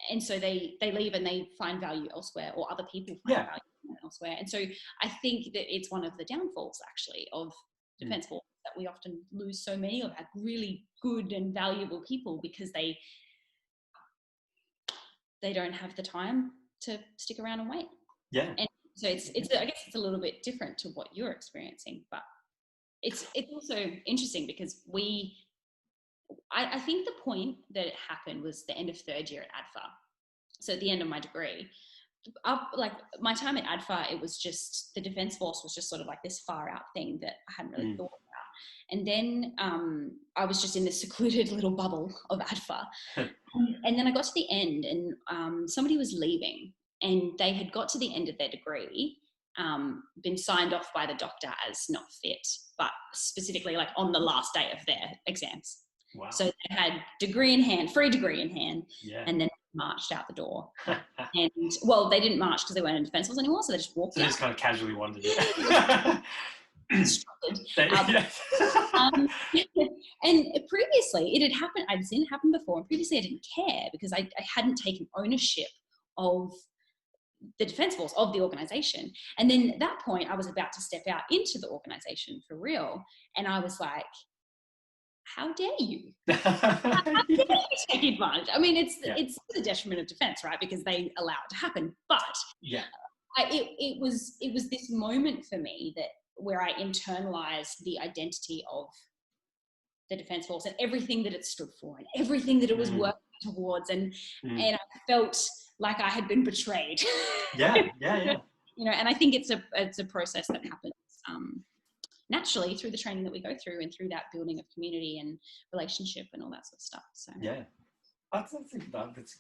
And so they leave and they find value elsewhere, or other people find value elsewhere. And so I think that it's one of the downfalls actually of defence force, that we often lose so many of our really good and valuable people because they don't have the time to stick around and wait. Yeah. And so it's I guess it's a little bit different to what you're experiencing, but it's also interesting because I think the point that it happened was the end of third year at ADFA. So at the end of my degree, like my time at ADFA, it was just, the Defence Force was just sort of like this far out thing that I hadn't really thought about. And then I was just in this secluded little bubble of ADFA. And then I got to the end and somebody was leaving and they had got to the end of their degree, been signed off by the doctor as not fit, but specifically like on the last day of their exams. Wow. So they had degree in hand, free degree in hand, yeah. and then marched out the door. And well, they didn't march because they weren't in Defence Force anymore, so they just walked out. They just kind of casually wandered it. And previously it had happened, I'd seen it happen before, and previously I didn't care because I hadn't taken ownership of the Defence Force, of the organisation. And then at that point I was about to step out into the organisation for real, and I was like, how dare you? How dare you take advantage? I mean, it's the detriment of defence, right? Because they allow it to happen. But it was this moment for me that where I internalized the identity of the Defence Force and everything that it stood for and everything that it was working towards, and I felt like I had been betrayed. Yeah. You know, and I think it's a process that happens naturally through the training that we go through and through that building of community and relationship and all that sort of stuff. So yeah, that's a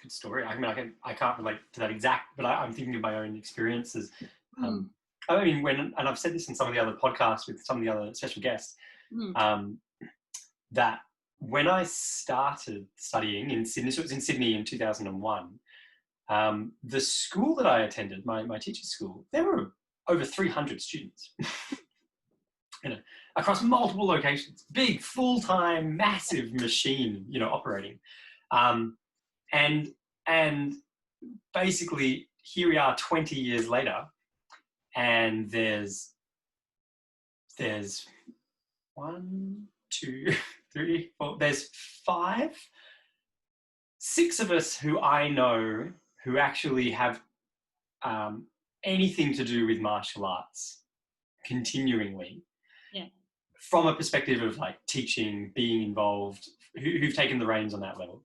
good story. I mean, I can't relate to that exact, but I'm thinking of my own experiences. I mean, and I've said this in some of the other podcasts with some of the other special guests, that when I started studying in Sydney, so it was in Sydney in 2001, the school that I attended, my teacher's school, there were over 300 students. You know, across multiple locations, big, full-time, massive machine, you know, operating. And basically here we are 20 years later, and there's 1, 2, 3, 4, there's 5, 6 of us who I know who actually have anything to do with martial arts continuingly. From a perspective of like teaching, being involved, who've taken the reins on that level.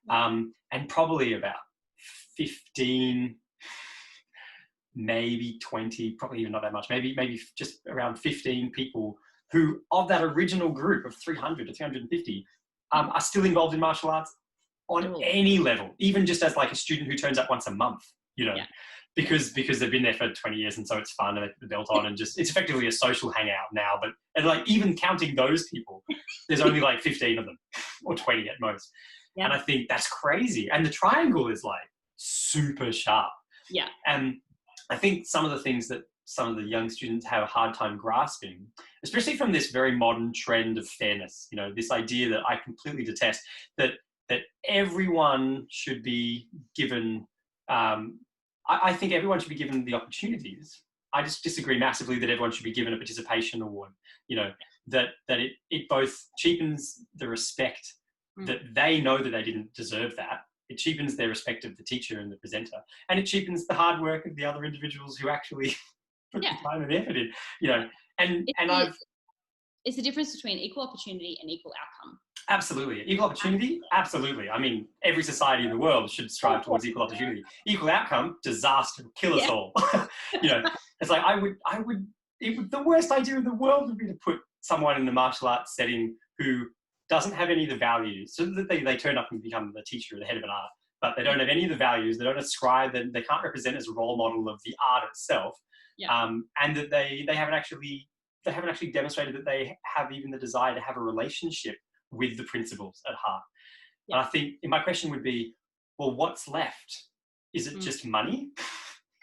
And probably about 15, maybe 20, probably even not that much, maybe just around 15 people who, of that original group of 300 to 350, are still involved in martial arts on any level, even just as like a student who turns up once a month, you know. Because they've been there for 20 years and so it's fun and they put the belt on and just, it's effectively a social hangout now. But, and like even counting those people, there's only like 15 of them or 20 at most. Yeah. And I think that's crazy. And the triangle is like super sharp. Yeah. And I think some of the things that some of the young students have a hard time grasping, especially from this very modern trend of fairness, you know, this idea that I completely detest, that everyone should be given, I think everyone should be given the opportunities. I just disagree massively that everyone should be given a participation award. You know, that it both cheapens the respect that they know that they didn't deserve that. It cheapens their respect of the teacher and the presenter, and it cheapens the hard work of the other individuals who actually put the time and effort in. You know, it's the difference between equal opportunity and equal outcome. Absolutely. Equal opportunity? Absolutely. I mean, every society in the world should strive towards equal opportunity. Equal outcome? Disaster. Kill us all. You know, it's like the worst idea in the world would be to put someone in the martial arts setting who doesn't have any of the values, so that they turn up and become the teacher or the head of an art, but they don't have any of the values, they don't ascribe, they can't represent as a role model of the art itself, and that they haven't actually demonstrated that they have even the desire to have a relationship with the principles at heart. And I think my question would be, well, what's left? Is it just money?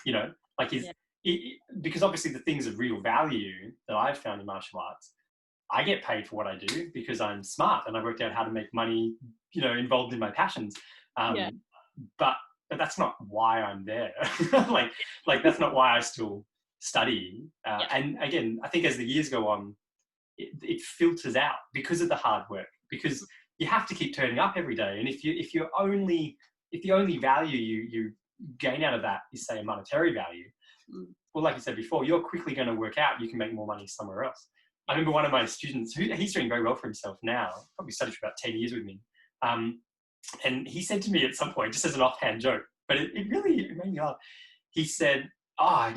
You know, like because obviously the things of real value that I've found in martial arts, I get paid for what I do because I'm smart and I worked out how to make money, you know, involved in my passions. But that's not why I'm there. like that's not why I still study. And again, I think as the years go on, it filters out because of the hard work, because you have to keep turning up every day. And if the only value you gain out of that is, say, a monetary value, well, like you said before, you're quickly going to work out you can make more money somewhere else. I remember one of my students, he's doing very well for himself now, probably studied for about 10 years with me. And he said to me at some point, just as an offhand joke, but it really made me laugh. He said, I've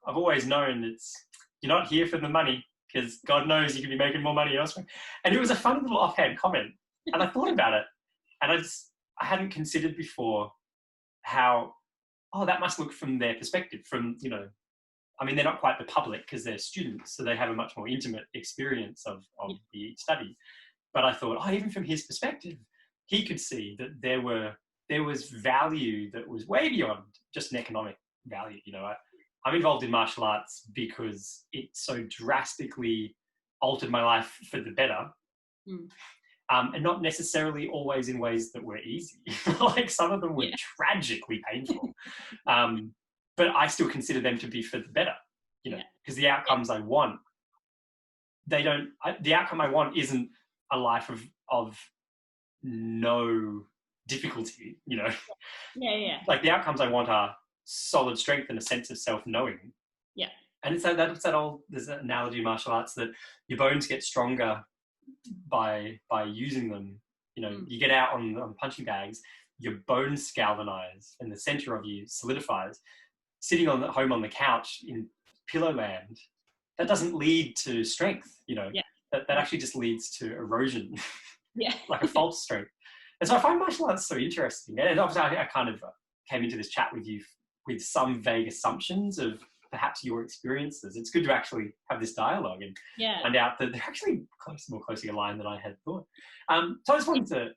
always known you're not here for the money, because God knows you could be making more money elsewhere. And it was a fun little offhand comment. And I thought about it, and I hadn't considered before how, that must look from their perspective, from, they're not quite the public because they're students, so they have a much more intimate experience of the study. But I thought, even from his perspective, he could see that there was value that was way beyond just an economic value. I'm involved in martial arts because it so drastically altered my life for the better. And not necessarily always in ways that were easy. Like some of them were tragically painful. But I still consider them to be for the better, because the outcomes I want, the outcome I want isn't a life of no difficulty, Like the outcomes I want are solid strength and a sense of self-knowing. Yeah. And so there's an analogy in martial arts that your bones get stronger by using them. You get out on punching bags, your bones galvanize and the center of you solidifies. Sitting at home on the couch in pillow land, that doesn't lead to strength, that actually just leads to erosion, like a false strength. And so I find martial arts so interesting. And obviously I kind of came into this chat with you with some vague assumptions of perhaps your experiences. It's good to actually have this dialogue and find out that they're actually more closely aligned than I had thought. So I just wanted to,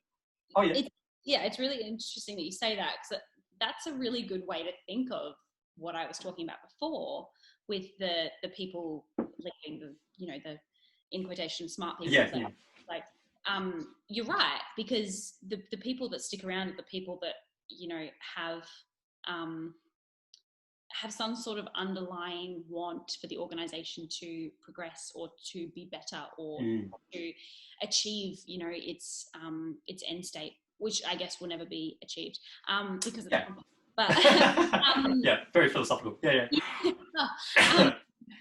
it's really interesting that you say that, because that's a really good way to think of what I was talking about before with the people leaving, the in quotation smart people. Like, you're right, because the people that stick around are the people that, have some sort of underlying want for the organisation to progress or to be better or to achieve, its end state, which I guess will never be achieved because of the problem. But very philosophical.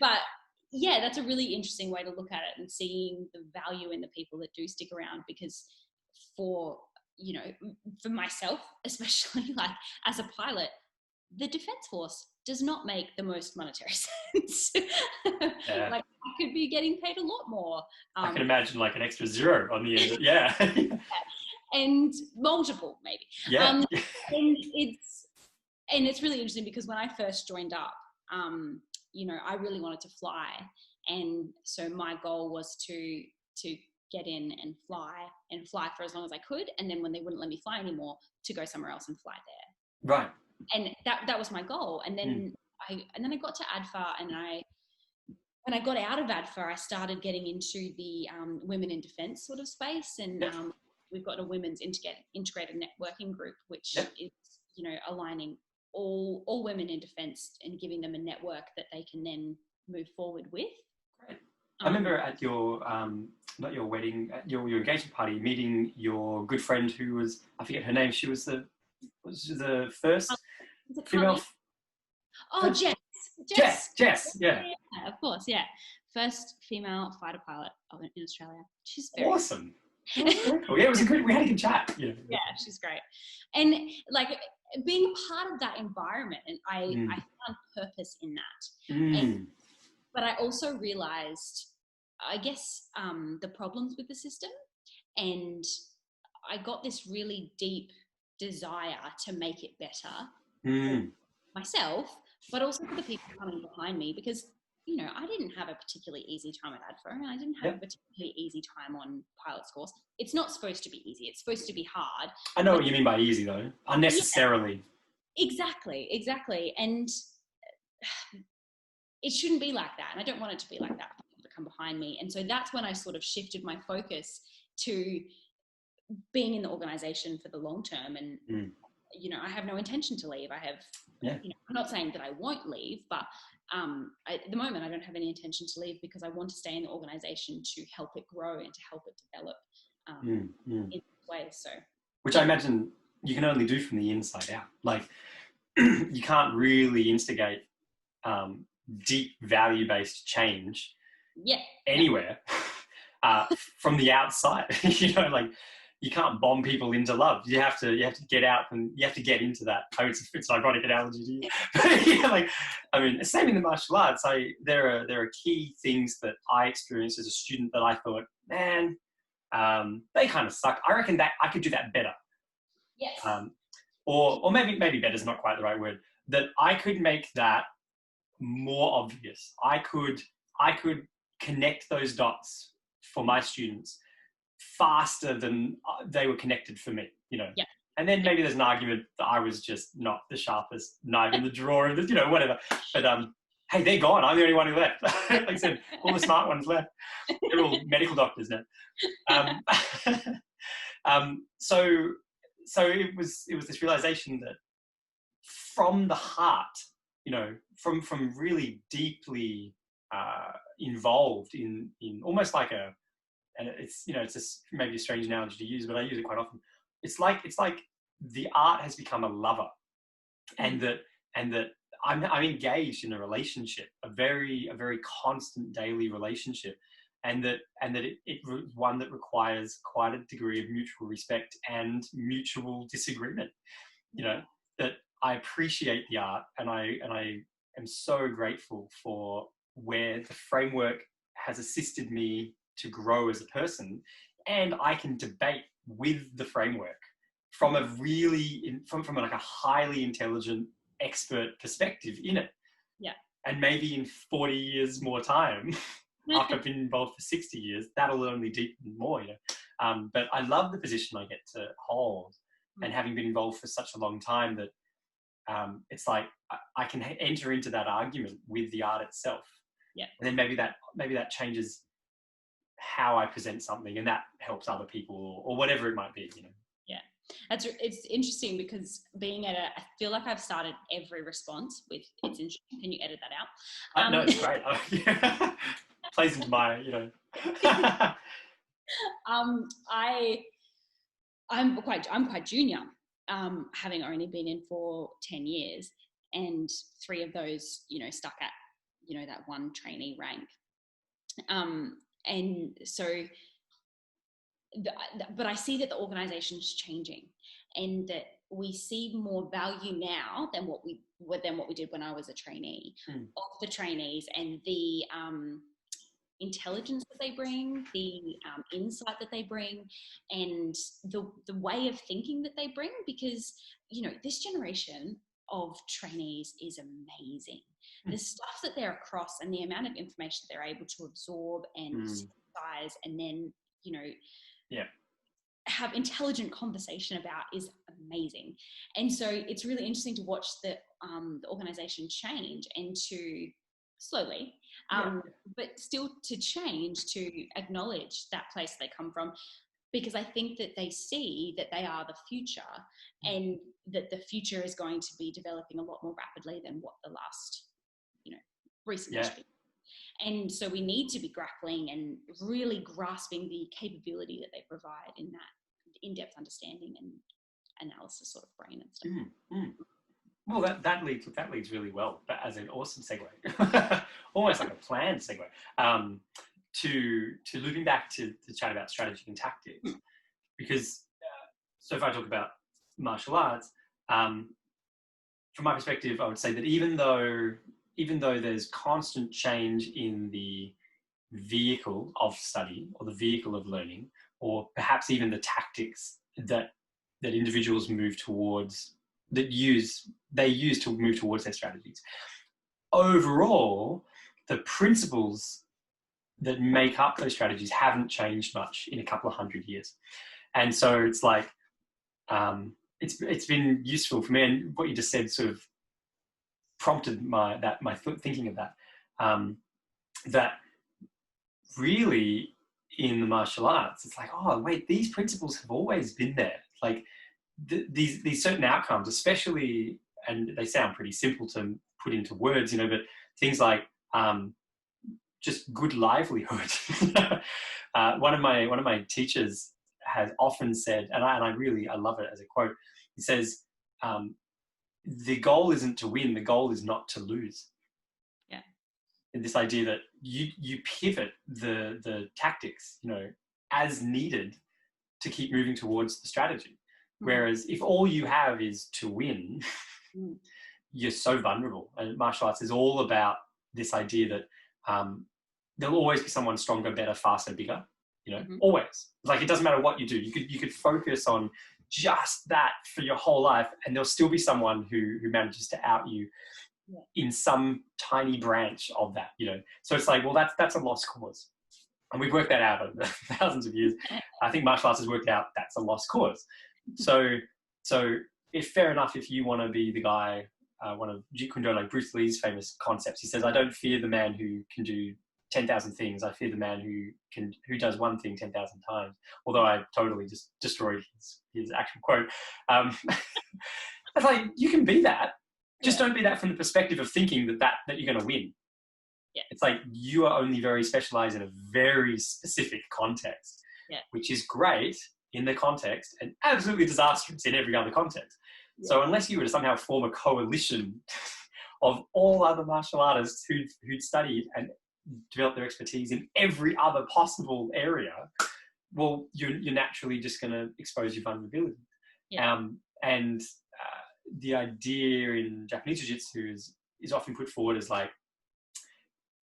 But that's a really interesting way to look at it, and seeing the value in the people that do stick around, because for myself, especially, like as a pilot, the Defence Force does not make the most monetary sense. Like I could be getting paid a lot more. I can imagine like an extra zero on the end. And multiple maybe. And it's really interesting, because when I first joined up, I really wanted to fly, and so my goal was to get in and fly for as long as I could, and then when they wouldn't let me fly anymore, to go somewhere else and fly there. Right. And that was my goal. And then I got to ADFA, and when I got out of ADFA, I started getting into the women in defence sort of space, and we've got a women's integrated networking group, which is aligning all women in defence and giving them a network that they can then move forward with. Great. I remember at your not your wedding, at your engagement party, meeting your good friend who was, I forget her name, she was the first female. Jess, yeah, of course, yeah. First female fighter pilot in Australia. She's very awesome. Cool. Yeah, we had a good chat. Yeah, she's great. And like being part of that environment, and I found purpose in that. But I also realized, I guess, the problems with the system, and I got this really deep desire to make it better for myself, but also for the people coming behind me, because I didn't have a particularly easy time at ADFA, and I didn't have a particularly easy time on pilot's course. It's not supposed to be easy. It's supposed to be hard. I know what you mean by easy, though. Unnecessarily. Yeah, exactly. And it shouldn't be like that. And I don't want it to be like that for people to come behind me. And so that's when I sort of shifted my focus to being in the organisation for the long term and I have no intention to leave. I'm not saying that I won't leave, but at the moment I don't have any intention to leave because I want to stay in the organisation to help it grow and to help it develop in ways. So, which I imagine you can only do from the inside out. Like you can't really instigate deep value-based change anywhere from the outside. Like you can't bomb people into love. You have to get out and you have to get into that. I mean, it's an ironic analogy to you. But same in the martial arts. There are key things that I experienced as a student that I thought, man, they kind of suck. I reckon that I could do that better. Yes. Or maybe better is not quite the right word. That I could make that more obvious. I could connect those dots for my students faster than they were connected for me, And then maybe there's an argument that I was just not the sharpest knife in the drawer, whatever. But hey, they're gone. I'm the only one who left. Like I said, all the smart ones left. They're all medical doctors now. So it was this realization that from the heart, from really deeply involved in almost like and it's maybe a strange analogy to use, but I use it quite often. It's like the art has become a lover, and that I'm engaged in a relationship, a very constant daily relationship, and that it one that requires quite a degree of mutual respect and mutual disagreement. That I appreciate the art, and I am so grateful for where the framework has assisted me to grow as a person, and I can debate with the framework from a from like a highly intelligent expert perspective in it. Yeah. And maybe in 40 years more time, after I've been involved for 60 years, that'll only deepen more, But I love the position I get to hold, and having been involved for such a long time that it's like I can enter into that argument with the art itself. Yeah. And then maybe that changes how I present something, and that helps other people or whatever it might be, Yeah. It's interesting because I feel like I've started every response with "it's interesting." Can you edit that out? No, it's great. Plays into my, I'm quite junior, having only been in for 10 years, and 3 of those, stuck at, that one trainee rank. And so, but I see that the organisation is changing, and that we see more value now than what we did when I was a trainee of the trainees, and the intelligence that they bring, the insight that they bring, and the way of thinking that they bring. Because this generation of trainees is amazing. The stuff that they're across, and the amount of information they're able to absorb and synthesize, and then have intelligent conversation about, is amazing. And so it's really interesting to watch the organization change, and to slowly but still to change, to acknowledge that place they come from, because I think that they see that they are the future, and that the future is going to be developing a lot more rapidly than what the last recent history. And so we need to be grappling and really grasping the capability that they provide in that in-depth understanding and analysis sort of brain and stuff. Well, that leads really well, but as an awesome segue, almost like a planned segue, to looping back to chat about strategy and tactics, because so if I talk about martial arts, from my perspective, I would say that even though there's constant change in the vehicle of study or the vehicle of learning, or perhaps even the tactics that individuals move towards, they use to move towards their strategies, overall, the principles that make up those strategies haven't changed much in a couple of 100 years. And so it's like, it's been useful for me, and what you just said sort of prompted my thinking of that, that really in the martial arts, it's like, oh wait, these principles have always been there. Like these certain outcomes, especially, and they sound pretty simple to put into words, but things like just good livelihood. One of my teachers has often said, and I love it as a quote. He says, "The goal isn't to win; the goal is not to lose." Yeah. And this idea that you pivot the tactics, as needed to keep moving towards the strategy. Whereas if all you have is to win, you're so vulnerable. And martial arts is all about this idea that there'll always be someone stronger, better, faster, bigger. Always. Like, it doesn't matter what you do. You could focus on just that for your whole life, and there'll still be someone who manages to out you in some tiny branch of that. So it's like, well, that's a lost cause. And we've worked that out over thousands of years. I think martial arts has worked out that's a lost cause. So if fair enough, if you want to be the guy, one of Jeet Kune Do, like Bruce Lee's famous concepts, he says, I don't fear the man who can do 10,000 things. I fear the man who does one thing 10,000 times. Although I totally just destroyed his actual quote. It's like, you can be that. Just don't be that from the perspective of thinking that you're going to win. Yeah. It's like, you are only very specialized in a very specific context, which is great in the context and absolutely disastrous in every other context. Yeah. So unless you were to somehow form a coalition of all other martial artists who'd studied and developed their expertise in every other possible area, well, you're naturally just going to expose your vulnerability. Yeah. The idea in Japanese Jiu-Jitsu is often put forward as like,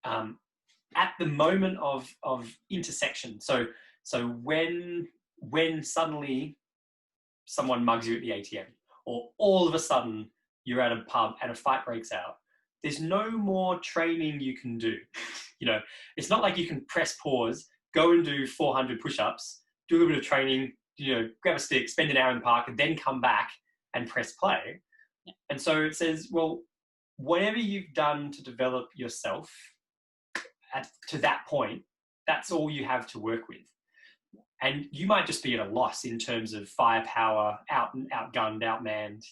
at the moment of intersection. So when suddenly someone mugs you at the ATM, or all of a sudden you're at a pub and a fight breaks out, there's no more training you can do. It's not like you can press pause, go and do 400 push-ups, do a little bit of training, grab a stick, spend an hour in the park, and then come back and press play. Yeah. And so it says, well, whatever you've done to develop yourself to that point, that's all you have to work with. And you might just be at a loss in terms of firepower, outgunned, outmanned,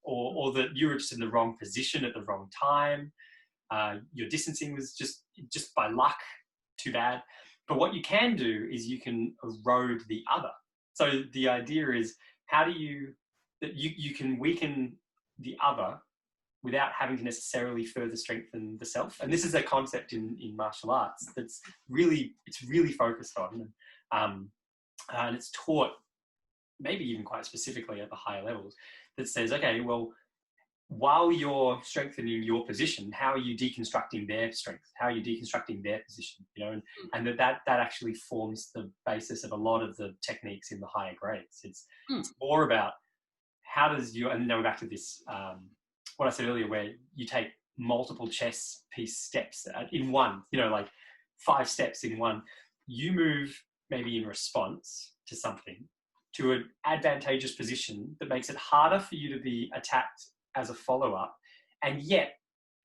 or that you were just in the wrong position at the wrong time. Your distancing was just by luck, too bad. But what you can do is you can erode the other. So the idea is, how do you can weaken the other without having to necessarily further strengthen the self. And this is a concept in martial arts it's really focused on. And it's taught maybe even quite specifically at the higher levels, that says, okay, well, while you're strengthening your position, how are you deconstructing their strength? How are you deconstructing their position? And that actually forms the basis of a lot of the techniques in the higher grades. It's more about how does and now we're back to this, what I said earlier, where you take multiple chess piece steps in one, like 5 steps in one. You move maybe in response to something, to an advantageous position that makes it harder for you to be attacked as a follow-up, and yet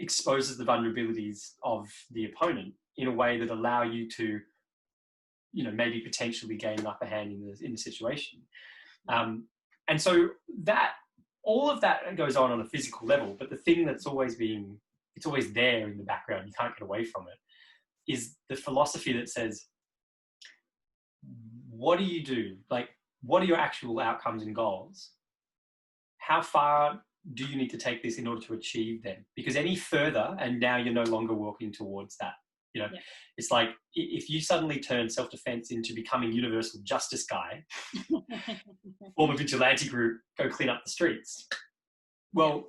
exposes the vulnerabilities of the opponent in a way that allow you to, maybe potentially gain an upper hand in the situation. And so that all of that goes on a physical level, but the thing that's always there in the background, you can't get away from it, is the philosophy that says, what do you do? Like, what are your actual outcomes and goals? How far do you need to take this in order to achieve them? Because any further, and now you're no longer walking towards that. It's like if you suddenly turn self-defense into becoming universal justice guy, form a vigilante group, go clean up the streets. Well,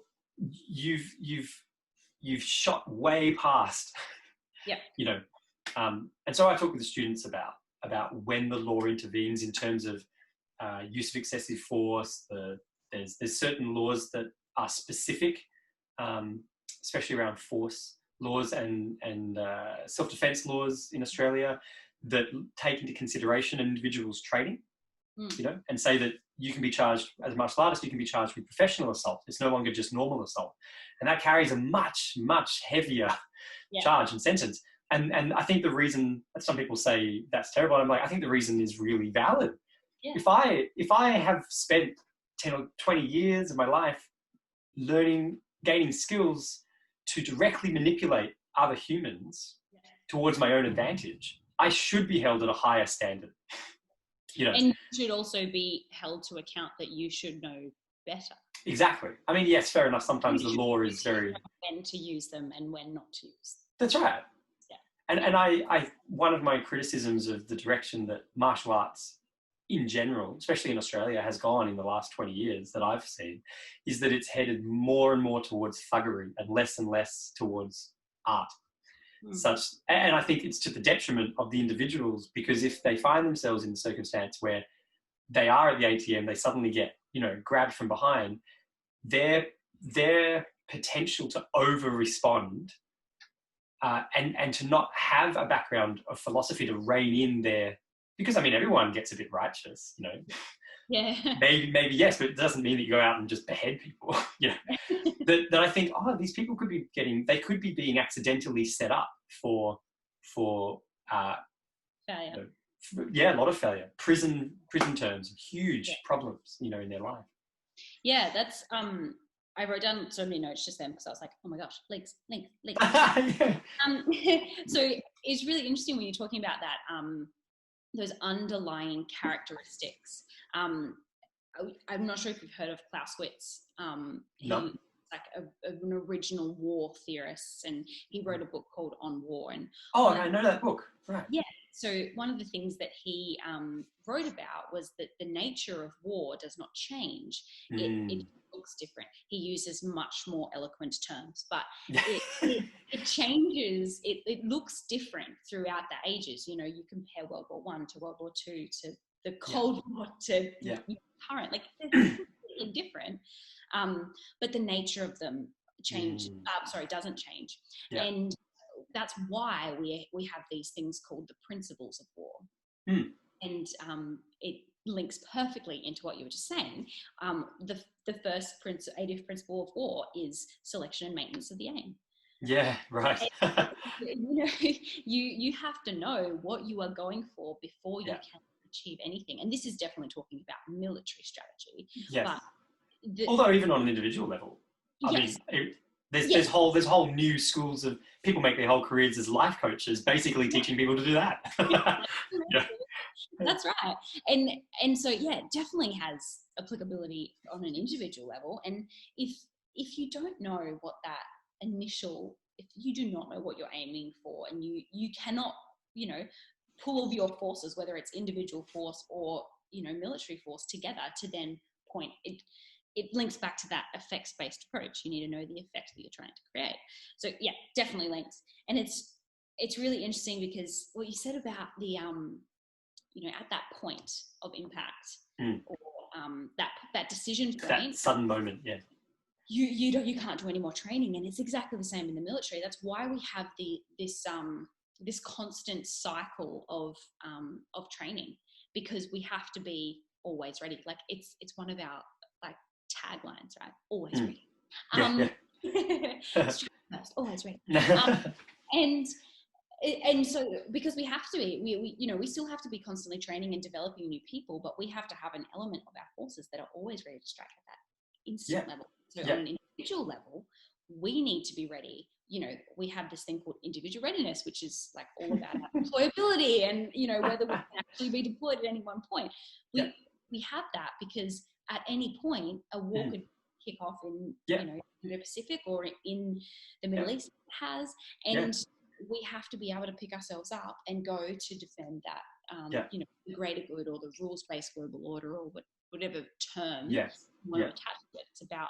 you've shot way past. Yeah. And so I talk with the students about when the law intervenes in terms of use of excessive force. There's certain laws that are specific, especially around force laws and self-defense laws in Australia, that take into consideration an individual's training, and say that you can be charged as a martial artist, you can be charged with professional assault. It's no longer just normal assault. And that carries a much, much heavier charge and sentence. And I think the reason, some people say that's terrible, I'm like, I think the reason is really valid. Yeah. If I have spent 10 or 20 years of my life gaining skills to directly manipulate other humans towards my own advantage, I should be held at a higher standard. And you should also be held to account that you should know better. Exactly. I mean, yes, fair enough. Sometimes the law is very... when to use them and when not to use them. That's right. Yeah. And I one of my criticisms of the direction that martial arts in general, especially in Australia, has gone in the last 20 years that I've seen, is that it's headed more and more towards thuggery and less towards art. And I think it's to the detriment of the individuals, because if they find themselves in a circumstance where they are at the ATM, they suddenly get, grabbed from behind, their potential to over-respond and to not have a background of philosophy to rein in their... Because, I mean, everyone gets a bit righteous, Yeah. Maybe yes, but it doesn't mean that you go out and just behead people, that I think, these people could be being accidentally set up for failure. A lot of failure. Prison terms, huge problems, in their life. Yeah, that's I wrote down so many notes just then because I was like, oh my gosh, links. So it's really interesting when you're talking about that, those underlying characteristics. I'm not sure if you've heard of Clausewitz. No. Like an original war theorist, and he wrote a book called On War. And I know that book. Right. Yeah. So one of the things that he wrote about was that the nature of war does not change. It looks different. He uses much more eloquent terms, but it changes. It looks different throughout the ages. You compare World War I to World War II to the Cold War to current. Like they're completely different. But the nature of them doesn't change. Yeah. And that's why we have these things called the principles of war. And it links perfectly into what you were just saying. The first 80th principle of war is selection and maintenance of the aim. Yeah, right. You have to know what you are going for before you can achieve anything. And this is definitely talking about military strategy. Yes. But although even on an individual level, I mean, there's whole new schools of people make their whole careers as life coaches, basically teaching people to do that. That's right. And so it definitely has applicability on an individual level. And if you don't know what that if you do not know what you're aiming for, and you cannot, pull all of your forces, whether it's individual force or, military force together to then point it links back to that effects-based approach. You need to know the effect that you're trying to create. So definitely links. And it's really interesting because what you said about the, at that point of impact or that decision point. That sudden moment, yeah. You can't do any more training, and it's exactly the same in the military. That's why we have this constant cycle of training, because we have to be always ready. Like it's one of our taglines, right? Always ready. First, always ready. And so because we have to be, we still have to be constantly training and developing new people, but we have to have an element of our forces that are always ready to strike at that instant level. So on an individual level, we need to be ready. We have this thing called individual readiness, which is like all about our employability and, whether we can actually be deployed at any one point. We have that because at any point a war could kick off in, in the Pacific or in the Middle East has, and we have to be able to pick ourselves up and go to defend that, the greater good or the rules-based global order or whatever term you want to attach to it. It's about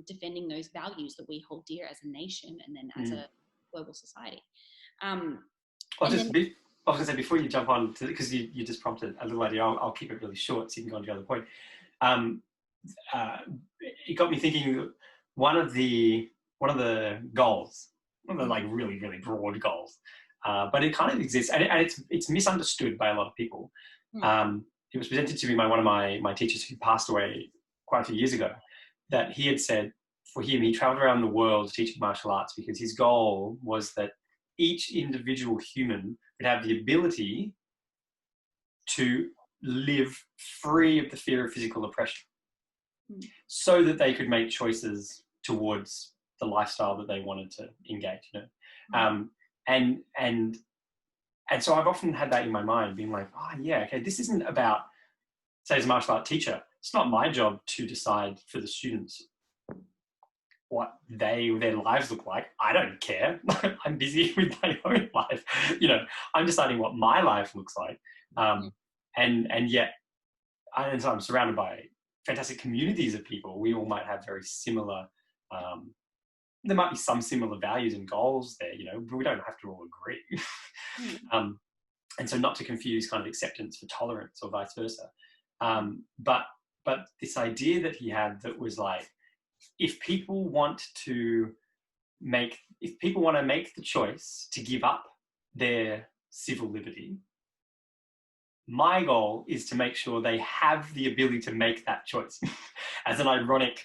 defending those values that we hold dear as a nation and then as a global society. I was going to say, before you jump on, because you just prompted a little idea, I'll keep it really short so you can go on to the other point. It got me thinking, one of the goals, one of the really, really broad goals, but it kind of exists, and it's misunderstood by a lot of people. It was presented to me by one of my teachers who passed away quite a few years ago, that he had said for him, he traveled around the world teaching martial arts because his goal was that each individual human would have the ability to live free of the fear of physical oppression. so that they could make choices towards the lifestyle that they wanted to engage, you know. And so I've often had that in my mind, being like, oh yeah, okay, this isn't about, say as a martial art teacher, it's not my job to decide for the students what their lives look like. I don't care. I'm busy with my own life. You know, I'm deciding what my life looks like. And yet, and so I'm surrounded by fantastic communities of people. We all might have very similar, there might be some similar values and goals there, you know, but we don't have to all agree. And so not to confuse kind of acceptance for tolerance or vice versa. But this idea that he had that was like, if people want to make the choice to give up their civil liberty, my goal is to make sure they have the ability to make that choice as an ironic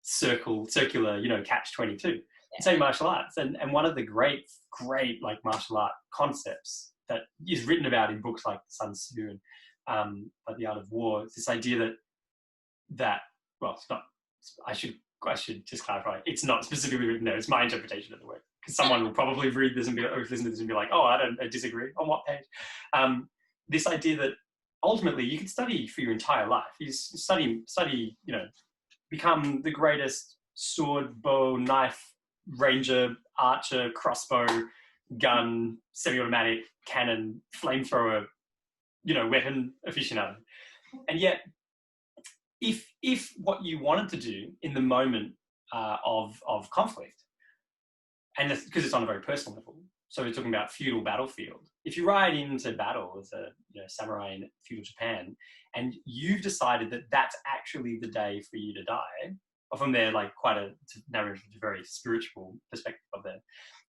circular, you know, catch-22. Yeah. Say martial arts. And one of the great like martial art concepts that is written about in books like Sun Tzu and like The Art of War, is this idea that well, it's not, I should just clarify, it's not specifically written there, it's my interpretation of the word, because someone will probably read this and be, or listen to this and be like, oh, I disagree. On what page? This idea that ultimately you can study for your entire life. You study, you know, become the greatest sword, bow, knife, ranger, archer, crossbow, gun, semi-automatic, cannon, flamethrower, you know, weapon aficionado. And yet, if what you wanted to do in the moment of conflict, and because it's on a very personal level, so we're talking about feudal battlefield. If you ride into battle as a samurai in feudal Japan, and you've decided that that's actually the day for you to die, or from there, like quite a very spiritual perspective of that,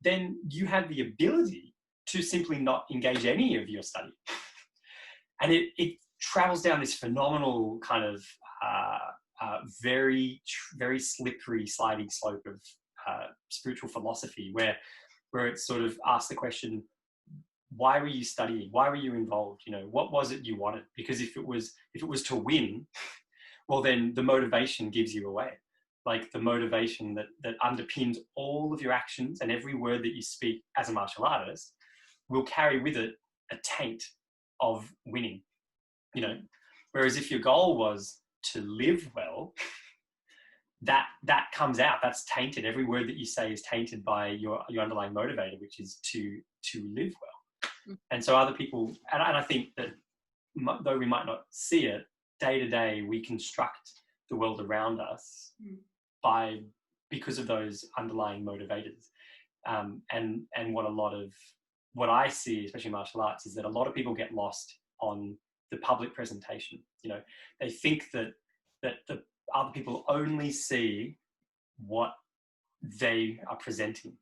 then you have the ability to simply not engage any of your study. And it travels down this phenomenal kind of very, very slippery, sliding slope of spiritual philosophy, where it sort of asks the question, why were you studying? Why were you involved? You know, what was it you wanted? Because if it was to win, well, then the motivation gives you away. Like the motivation that underpins all of your actions and every word that you speak as a martial artist will carry with it a taint of winning, you know. Whereas if your goal was to live well, that comes out, that's tainted. Every word that you say is tainted by your underlying motivator, which is to live well. And so other people, and I think that though we might not see it, day to day we construct the world around us because of those underlying motivators. And what I see, especially in martial arts, is that a lot of people get lost on the public presentation. You know, they think that the other people only see what they are presenting.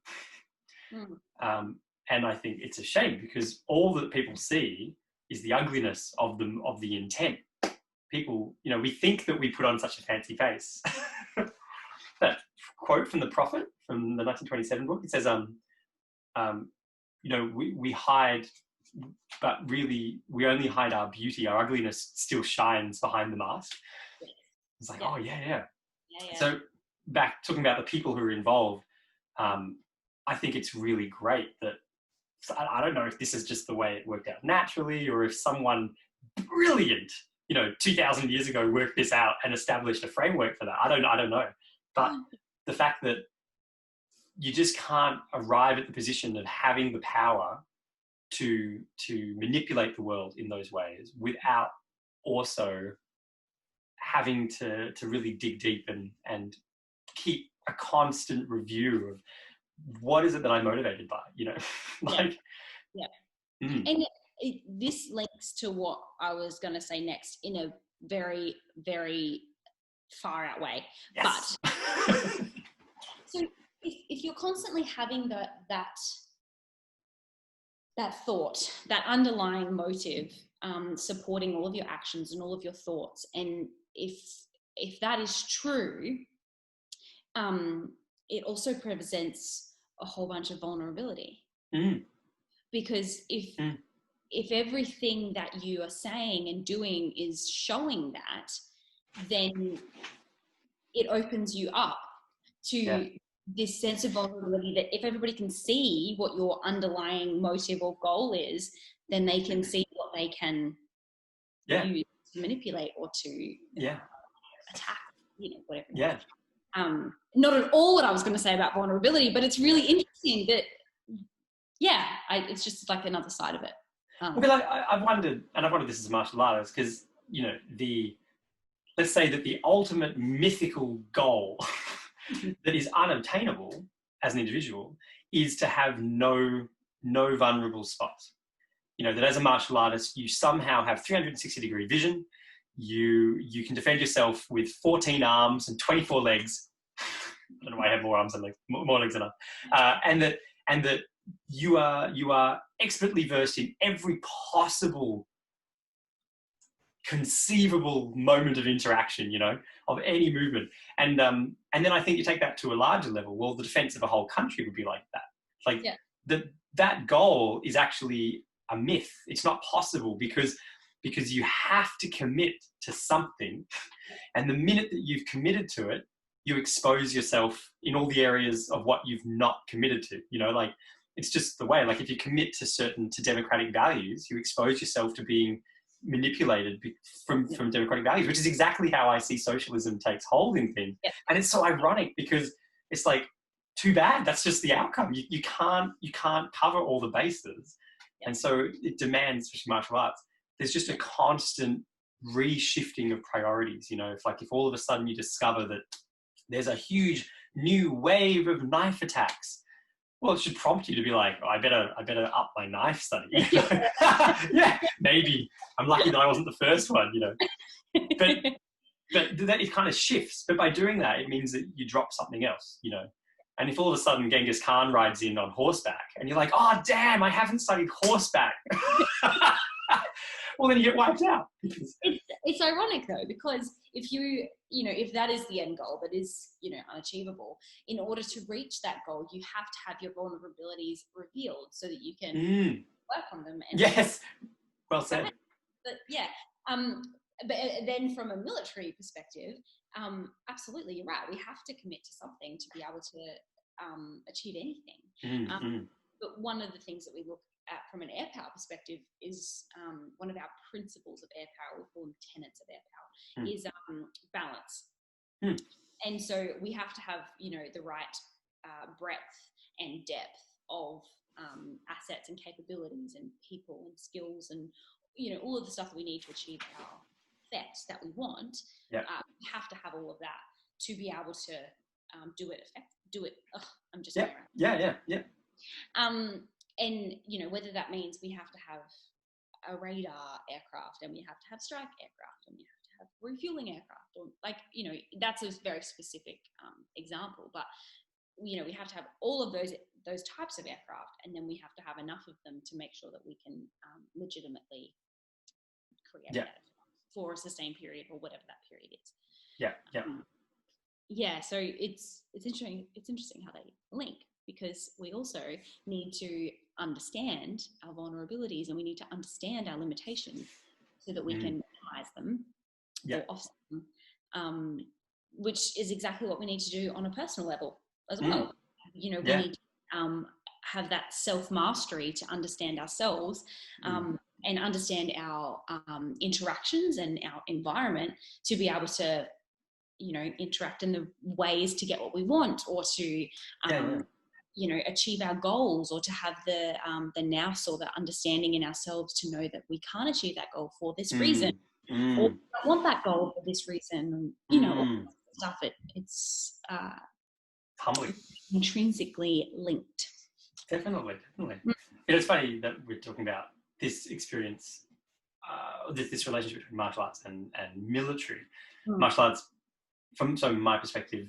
And I think it's a shame, because all that people see is the ugliness of the intent. People, you know, we think that we put on such a fancy face. That quote from the Prophet from the 1927 book, it says, you know, we hide, but really we only hide our beauty. Our ugliness still shines behind the mask. It's like, oh yeah. So back talking about the people who are involved, I think it's really great that, I don't know if this is just the way it worked out naturally, or if someone brilliant, you know, 2,000 years ago worked this out and established a framework for that. I don't know. But the fact that you just can't arrive at the position of having the power to manipulate the world in those ways without also having to really dig deep and keep a constant review of what is it that I'm motivated by, you know. And this links to what I was going to say next in a very, very far out way. Yes. But so if you're constantly having that thought, that underlying motive supporting all of your actions and all of your thoughts, and if that is true, it also presents a whole bunch of vulnerability. Because if everything that you are saying and doing is showing that, then it opens you up to this sense of vulnerability, that if everybody can see what your underlying motive or goal is, then they can see what they can use to manipulate or to attack, whatever. Yeah. Not at all what I was going to say about vulnerability, but it's really interesting that, it's just like another side of it. Because I've wondered, and I've wondered this as a martial artist, because, let's say that the ultimate mythical goal that is unobtainable as an individual is to have no vulnerable spots. That as a martial artist, you somehow have 360-degree vision. You can defend yourself with 14 arms and 24 legs. I don't know why I have more arms than legs, more legs than arms. And that you are expertly versed in every possible conceivable moment of interaction, of any movement. And then I think you take that to a larger level. Well, the defense of a whole country would be like that. That goal is actually a myth. It's not possible because you have to commit to something. And the minute that you've committed to it, you expose yourself in all the areas of what you've not committed to. It's just the way. Like if you commit to democratic values, you expose yourself to being manipulated from democratic values, which is exactly how I see socialism takes hold in things. Yeah. And it's so ironic because it's like, too bad, that's just the outcome. You can't cover all the bases. Yeah. And so it demands, especially martial arts, there's just a constant reshifting of priorities. If all of a sudden you discover that there's a huge new wave of knife attacks, well, it should prompt you to be like, I better up my knife study. Yeah, maybe. I'm lucky that I wasn't the first one, But that it kind of shifts. But by doing that, it means that you drop something else, And if all of a sudden Genghis Khan rides in on horseback and you're like, oh, damn, I haven't studied horseback. Well, then you get wiped out. It's ironic though, because if that is the end goal that is, unachievable, in order to reach that goal, you have to have your vulnerabilities revealed so that you can work on them. And yes. Well said. But but then from a military perspective, absolutely, you're right. We have to commit to something to be able to achieve anything. But one of the things that we look at from an air power perspective is one of our principles of air power, we call them tenets of air power, is balance. And so we have to have, the right breadth and depth of assets and capabilities and people and skills and, all of the stuff that we need to achieve our effects that we want. We have to have all of that to be able to do it. I'm just and whether that means we have to have a radar aircraft and we have to have strike aircraft and we have to have refueling aircraft, or that's a very specific example, but we have to have all of those types of aircraft, and then we have to have enough of them to make sure that we can legitimately create that for a sustained period or whatever that period is. So it's interesting. It's interesting how they link, because we also need to understand our vulnerabilities and we need to understand our limitations so that we can minimize them or offset them, which is exactly what we need to do on a personal level as well. We need to have that self-mastery to understand ourselves and understand our interactions and our environment to be able to, interact in the ways to get what we want, or to achieve our goals, or to have the nous or the understanding in ourselves to know that we can't achieve that goal for this reason, or I want that goal for this reason, and, all that stuff. It's humbling, intrinsically linked. Definitely. It's funny that we're talking about this experience, this relationship between martial arts and military. Martial arts, from my perspective,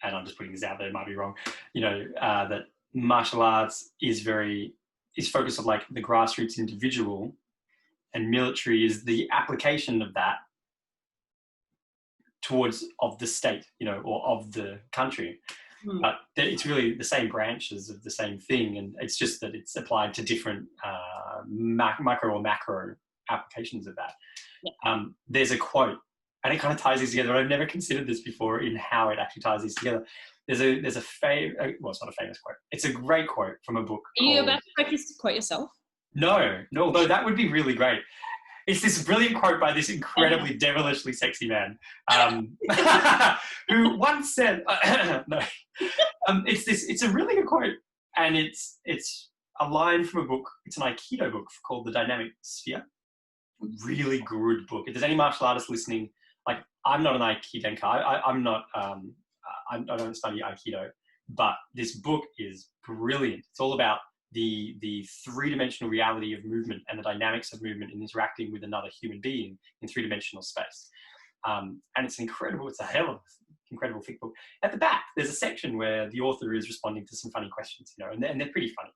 and I'm just putting this out there, it might be wrong, that martial arts is focused on like the grassroots individual, and military is the application of that towards of the state, or of the country. But it's really the same branches of the same thing, and it's just that it's applied to different micro or macro applications of that. There's a quote and it kind of ties these together. I've never considered this before in how it actually ties these together. There's a well, it's not a famous quote. It's a great quote from a book. Are you about to quote yourself? No, although that would be really great. It's this brilliant quote by this incredibly devilishly sexy man, who once said, no, it's a really good quote, and it's a line from a book. It's an Aikido book called The Dynamic Sphere. Really good book. If there's any martial artists listening, like, I'm not an Aikidenka. I don't study Aikido, but this book is brilliant. It's all about the three-dimensional reality of movement and the dynamics of movement and interacting with another human being in three-dimensional space. And it's a hell of incredible thick book. At the back, there's a section where the author is responding to some funny questions, and they're pretty funny,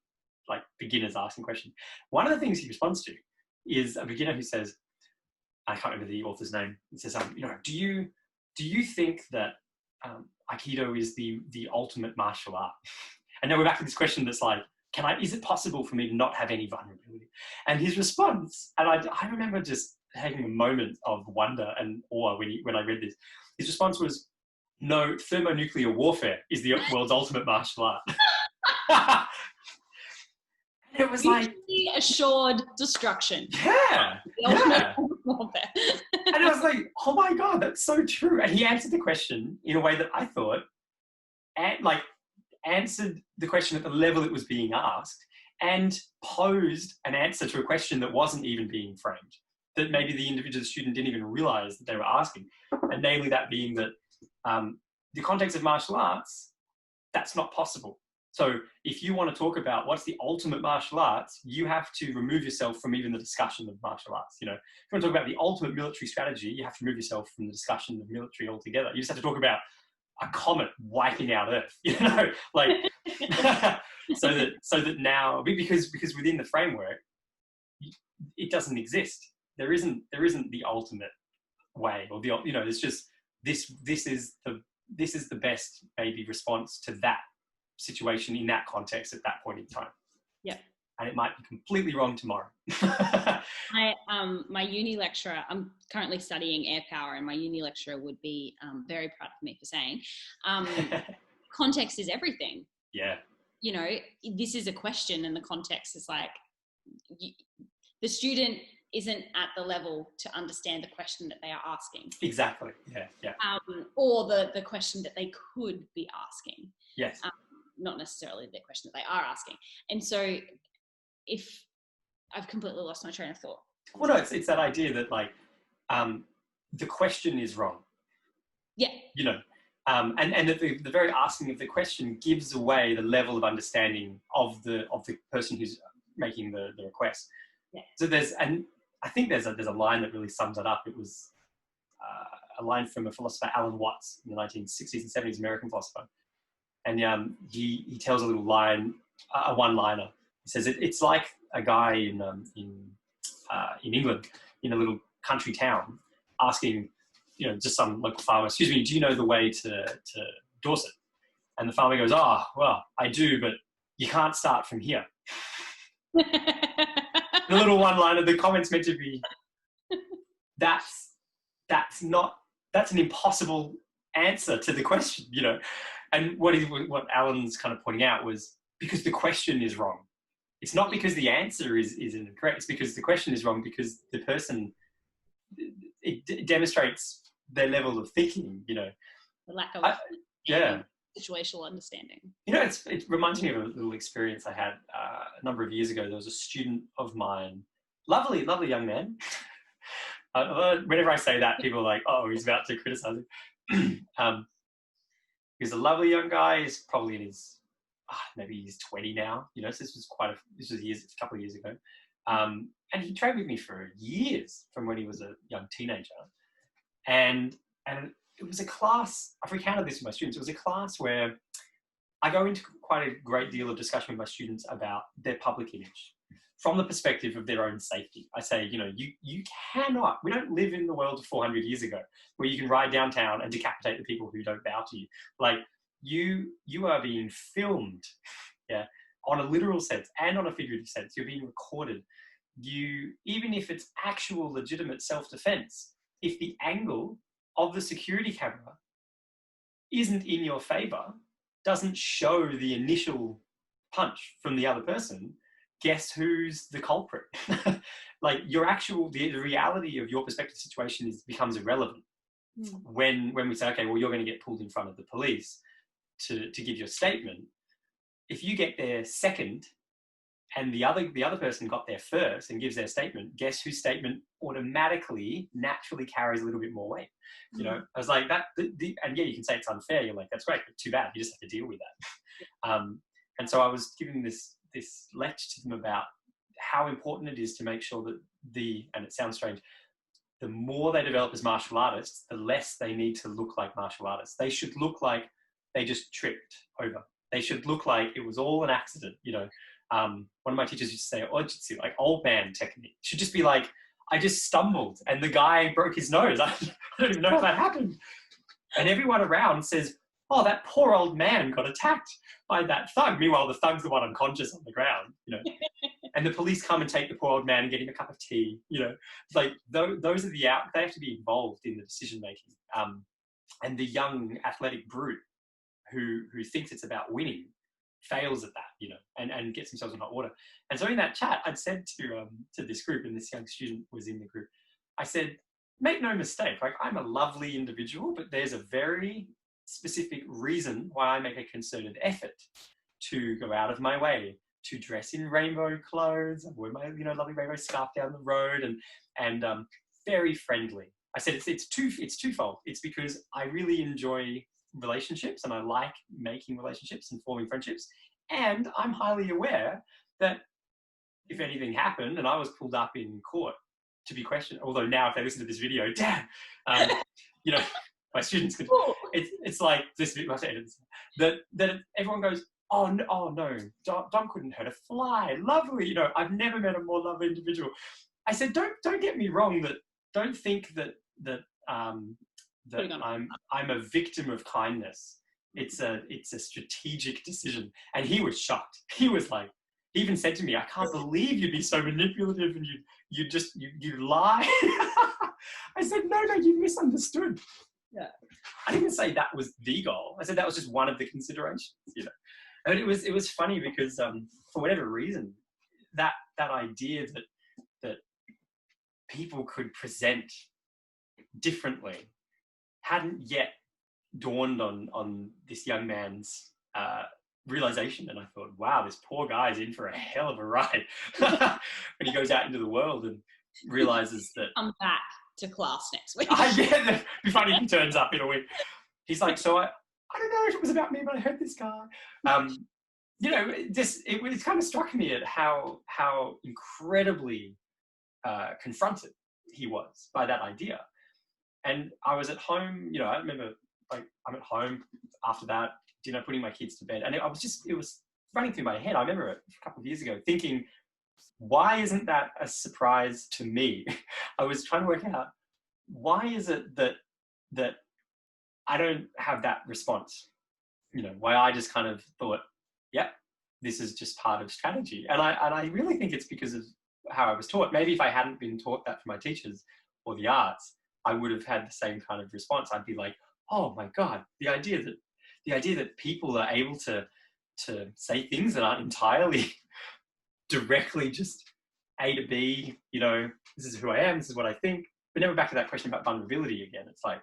like beginners asking questions. One of the things he responds to is a beginner who says, I can't remember the author's name. He says, do you think that Aikido is the ultimate martial art? And then we're back to this question that's like, is it possible for me to not have any vulnerability? And his response, and I remember just having a moment of wonder and awe when I read this. His response was, no, thermonuclear warfare is the world's ultimate martial art. It was like assured destruction. Yeah. And I was like, oh my God, that's so true. And he answered the question in a way that I thought, answered the question at the level it was being asked, and posed an answer to a question that wasn't even being framed, that maybe the individual student didn't even realize that they were asking. And namely that being that the context of martial arts, that's not possible. So if you want to talk about what's the ultimate martial arts, you have to remove yourself from even the discussion of martial arts. If you want to talk about the ultimate military strategy, you have to remove yourself from the discussion of military altogether. You just have to talk about a comet wiping out Earth, so that now, because within the framework, it doesn't exist. There isn't the ultimate way, or there's just this is the best maybe response to that situation in that context at that point in time. Yeah. And it might be completely wrong tomorrow. My uni lecturer, I'm currently studying air power, and my uni lecturer would be very proud of me for saying, context is everything. Yeah. This is a question, and the context is like, the student isn't at the level to understand the question that they are asking. Exactly. Yeah. Or the question that they could be asking. Yes. Not necessarily the question that they are asking. And so if I've completely lost my train of thought. Well, no, it's that idea that the question is wrong. Yeah. And that the very asking of the question gives away the level of understanding of the person who's making the request. Yeah. So I think there's a line that really sums it up. It was a line from a philosopher, Alan Watts, in the 1960s and 70s, American philosopher. And he tells a little line, a one-liner. He says it's like a guy in England, in a little country town, asking, just some local farmer, excuse me, do you know the way to Dorset? And the farmer goes, oh, well, I do, but you can't start from here. The little one-liner, the comment's meant to be, that's an impossible answer to the question, And what Alan's kind of pointing out was, because the question is wrong. It's not because the answer is incorrect. It's because the question is wrong, because the person, it demonstrates their level of thinking, The lack of situational understanding. It reminds me of a little experience I had a number of years ago. There was a student of mine, lovely young man. Whenever I say that, people are like, oh, he's about to criticize him. He's a lovely young guy. He's probably in his, maybe he's 20 now. So this was a couple of years ago. And he trained with me for years, from when he was a young teenager. And it was a class, I've recounted this with my students, it was a class where I go into quite a great deal of discussion with my students about their public image from the perspective of their own safety. I say, you cannot, we don't live in the world of 400 years ago where you can ride downtown and decapitate the people who don't bow to you. Like, you are being filmed, on a literal sense and on a figurative sense. You're being recorded. Even if it's actual legitimate self-defense, if the angle of the security camera isn't in your favor, doesn't show the initial punch from the other person, guess who's the culprit? Like your actual, the reality of your perspective situation becomes irrelevant when we say, okay, well, you're going to get pulled in front of the police to give your statement. If you get there second and the other person got there first and gives their statement, guess whose statement automatically, naturally carries a little bit more weight? You know, I was like that, and yeah, you can say it's unfair. You're like, that's great, but too bad. You just have to deal with that. And so I was giving this lecture to them about how important it is to make sure that and it sounds strange, the more they develop as martial artists, the less they need to look like martial artists. They should look like they just tripped over. They should look like it was all an accident, you know. One of my teachers used to say, ojitsu, like old man technique. Should just be like, I just stumbled and the guy broke his nose. I don't even know how that happened. And everyone around says, oh, that poor old man got attacked by that thug. Meanwhile, the thug's the one unconscious on the ground, you know. And the police come and take the poor old man and get him a cup of tea, you know. It's like those are they have to be involved in the decision making. And the young athletic brute who thinks it's about winning fails at that, you know, and gets themselves in hot water. And so in that chat, I'd said to this group, and this young student was in the group, I said, make no mistake, like I'm a lovely individual, but there's a very specific reason why I make a concerted effort to go out of my way to dress in rainbow clothes, I wear my, you know, lovely rainbow scarf down the road, and very friendly. I said it's twofold. It's because I really enjoy relationships and I like making relationships and forming friendships, and I'm highly aware that if anything happened and I was pulled up in court to be questioned, although now if they listen to this video, damn, you know, my students could, it's like this, that everyone goes, oh no, Dom couldn't hurt a fly, lovely, you know, I've never met a more lovely individual. I said, don't get me wrong, don't think that I'm a victim of kindness. It's a strategic decision. And he was shocked. He was like, he even said to me, I can't believe you'd be so manipulative and you lie. I said, no, you misunderstood. Yeah. I didn't say that was the goal. I said that was just one of the considerations, you know. And it was funny because for whatever reason, that idea that people could present differently hadn't yet dawned on this young man's realization. And I thought, wow, this poor guy's in for a hell of a ride when he goes out into the world and realizes that I'm back to class next week. Yeah, it'd be funny if he turns up in a week. He's like, so I don't know if it was about me, but I heard this guy. You know, it kind of struck me at how incredibly confronted he was by that idea. And I was at home, you know, I remember, like, I'm at home after that dinner, putting my kids to bed, and it was running through my head. I remember it a couple of years ago thinking, why isn't that a surprise to me? I was trying to work out, why is it that I don't have that response? You know, why I just kind of thought, yep, this is just part of strategy. And I really think it's because of how I was taught. Maybe if I hadn't been taught that from my teachers or the arts, I would have had the same kind of response. I'd be like, oh my God, the idea that people are able to say things that aren't entirely directly just A to B, you know, this is who I am, this is what I think. But never back to that question about vulnerability again. It's like,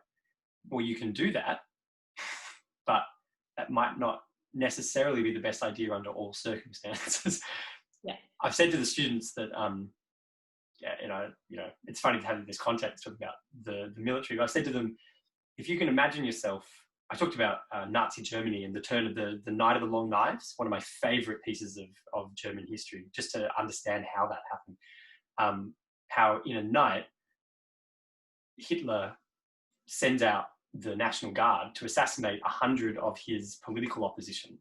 well, you can do that, but that might not necessarily be the best idea under all circumstances. Yeah. I've said to the students that, you know, it's funny to have this context talking about the military, but I said to them, if you can imagine yourself, I talked about Nazi Germany and the turn of the Night of the Long Knives, one of my favorite pieces of German history, just to understand how that happened. How in a night, Hitler sends out the National Guard to assassinate 100 of his political opposition.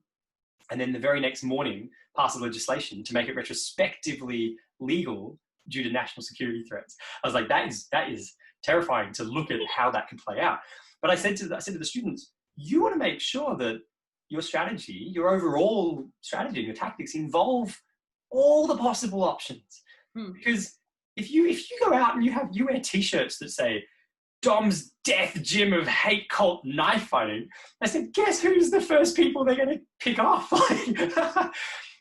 And then the very next morning passes legislation to make it retrospectively legal due to national security threats. I was like, that is terrifying to look at how that could play out. But I said to the students, you want to make sure that your strategy, your overall strategy, your tactics involve all the possible options. Because if you go out and you wear t-shirts that say, Dom's death gym of hate cult knife fighting. I said, guess who's the first people they're going to pick off?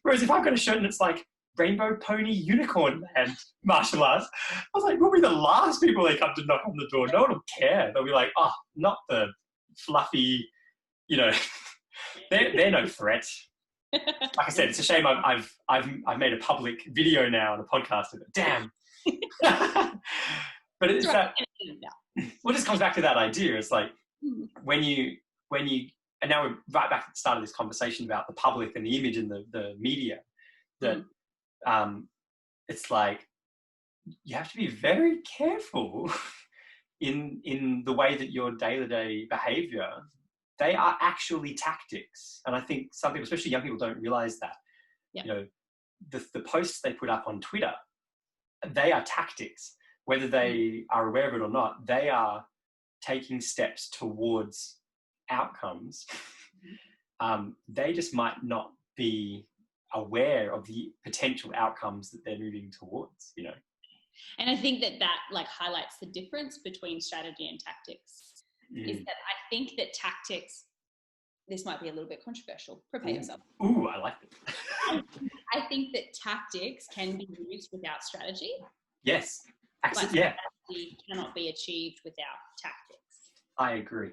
Whereas if I've got a shirt and it's like Rainbow Pony Unicorn Man martial arts, I was like, we'll be the last people they come to knock on the door. No one will care. They'll be like, oh, not the fluffy, you know, they're no threat. Like I said, it's a shame I've made a public video now and a podcast of it. Damn. But it's that. Well, it just comes back to that idea. It's like when you, and now we're right back at the start of this conversation about the public and the image and the media, that it's like you have to be very careful in the way that your day-to-day behavior, they are actually tactics. And I think some people, especially young people, don't realize that. Yep. You know, the posts they put up on Twitter, they are tactics. Whether they are aware of it or not, they are taking steps towards outcomes. They just might not be aware of the potential outcomes that they're moving towards, you know. And I think that like highlights the difference between strategy and tactics. Is that I think that tactics, this might be a little bit controversial, prepare yourself. Ooh, I like it. I think that tactics can be used without strategy. Yes. But yeah. strategy cannot be achieved without tactics. I agree.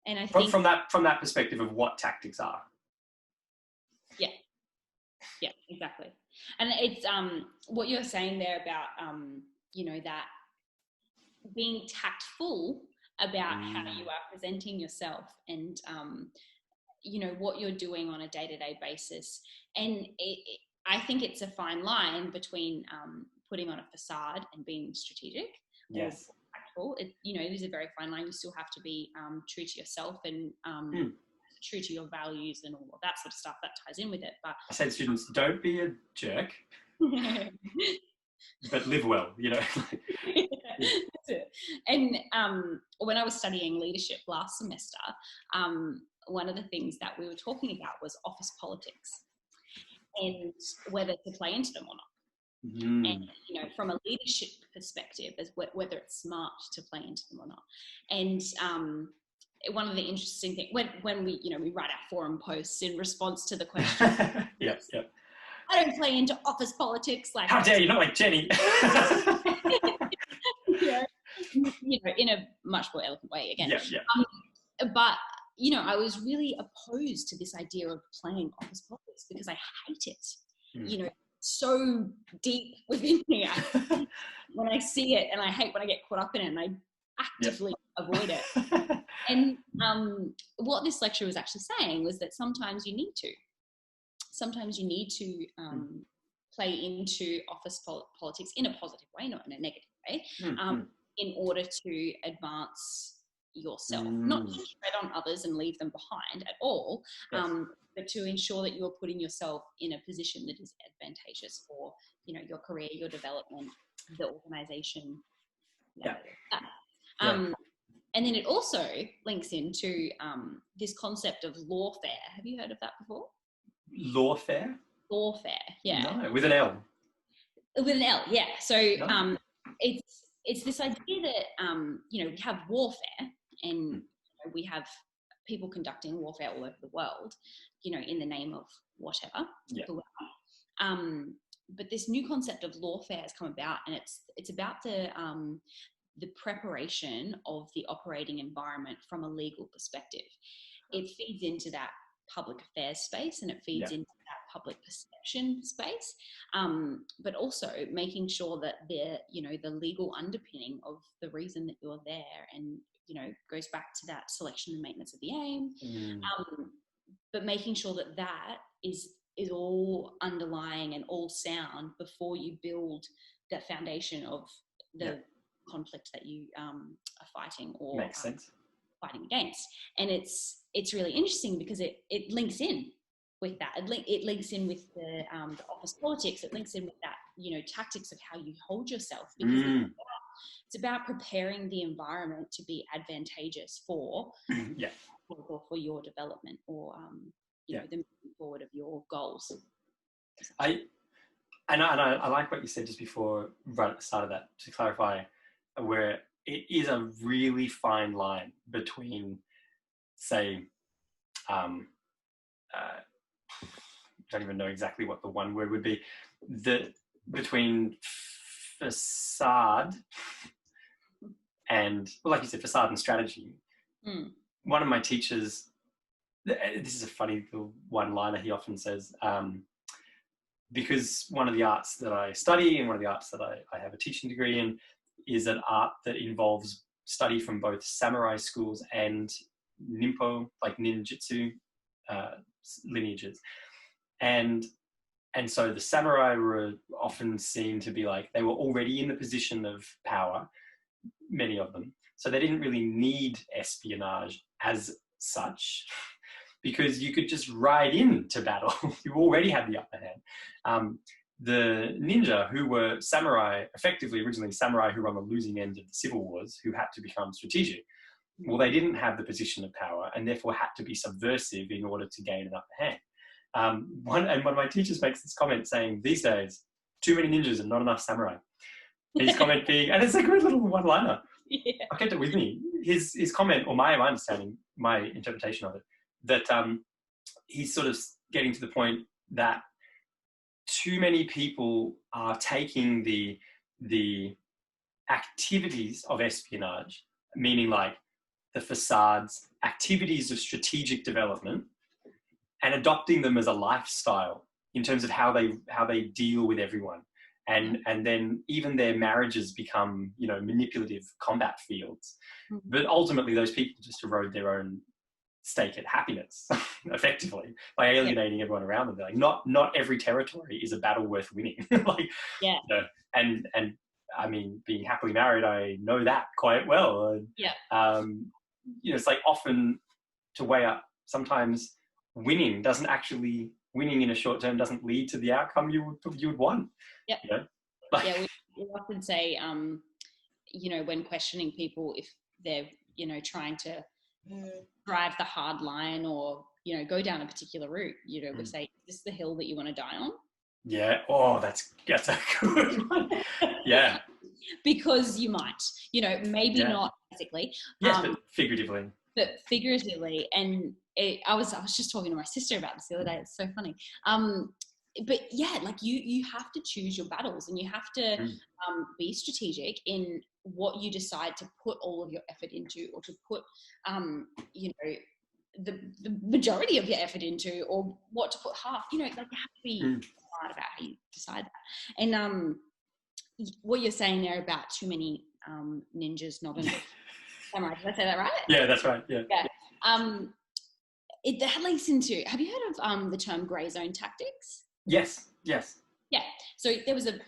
And I think from that perspective of what tactics are. Yeah, exactly. And it's what you're saying there about you know, that being tactful about how you are presenting yourself and you know, what you're doing on a day-to-day basis. And I think it's a fine line between putting on a facade and being strategic. Yes. Tactful. You know, it is a very fine line. You still have to be true to yourself and true to your values and all of that sort of stuff that ties in with it. But I say to students, don't be a jerk, but live well, you know. That's it. And when I was studying leadership last semester, one of the things that we were talking about was office politics and whether to play into them or not. And, you know, from a leadership perspective, as whether it's smart to play into them or not. And one of the interesting things, when we, you know, we write our forum posts in response to the question. Yep. I don't play into office politics. Like, how dare you, not like Jenny. You know, in a much more eloquent way again. Yeah. But, you know, I was really opposed to this idea of playing office politics because I hate it. You know, so deep within me when I see it, and I hate when I get caught up in it, and I actively avoid it. And what this lecture was actually saying was that sometimes you need to play into office politics in a positive way, not in a negative way, in order to advance yourself, not to tread on others and leave them behind at all, but to ensure that you are putting yourself in a position that is advantageous for, you know, your career, your development, the organisation. And then it also links into this concept of lawfare. Have you heard of that before? Lawfare? Lawfare, yeah. No, with an L. With an L, yeah. So it's this idea that you know, we have warfare, and you know, we have people conducting warfare all over the world, you know, in the name of whatever. But this new concept of lawfare has come about, and it's about the preparation of the operating environment from a legal perspective. It feeds into that public affairs space, and it feeds into that public perception space, but also making sure that the legal underpinning of the reason that you're there, and you know, goes back to that selection and maintenance of the aim, but making sure that that is all underlying and all sound before you build that foundation of the conflict that you are fighting or fighting against. And it's really interesting because it links in with that. It links in with the office politics. It links in with that, you know, tactics of how you hold yourself, because it's about preparing the environment to be advantageous for for your development, or you know, the moving forward of your goals. I like what you said just before, right at the start of that, to clarify, where it is a really fine line between, say, don't even know exactly what the one word would be, between facade and, well, like you said, facade and strategy. One of my teachers, this is a funny little one-liner he often says, because one of the arts that I study and one of the arts that I have a teaching degree in is an art that involves study from both samurai schools and ninpo, like ninjutsu lineages. And so the samurai were often seen to be like, they were already in the position of power, many of them. So they didn't really need espionage as such, because you could just ride into battle. You already had the upper hand. The ninja, who were samurai, effectively originally samurai who were on the losing end of the civil wars, who had to become strategic, well, they didn't have the position of power and therefore had to be subversive in order to gain an upper hand. One of my teachers makes this comment saying, these days, too many ninjas and not enough samurai. His comment being, and it's a good little one-liner. Yeah. I kept it with me. His comment, or my understanding, my interpretation of it, that he's sort of getting to the point that too many people are taking the activities of espionage, meaning like the facades, activities of strategic development, and adopting them as a lifestyle in terms of how they deal with everyone. And then even their marriages become, manipulative combat fields. But ultimately those people just erode their own stake at happiness, effectively, by alienating everyone around them. They're like, not every territory is a battle worth winning. And I mean, being happily married, I know that quite well. It's like often to weigh up, sometimes winning in a short term doesn't lead to the outcome you would want. We often say, when questioning people, if they're, trying to drive the hard line or, go down a particular route, we say, is this the hill that you want to die on? Yeah. Oh, that's a good one. Yeah. Because you might, maybe not physically. Yes, but figuratively. And I was just talking to my sister about this the other day. It's so funny. But yeah, like you have to choose your battles, and you have to be strategic in what you decide to put all of your effort into, or to put, the majority of your effort into, or what to put half. You have to be smart about how you decide that. And what you're saying there about too many ninjas, not enough samurai. Did I say that right? Yeah, that's right. Yeah. That links into. Have you heard of the term grey zone tactics? Yes. Yeah. So there was a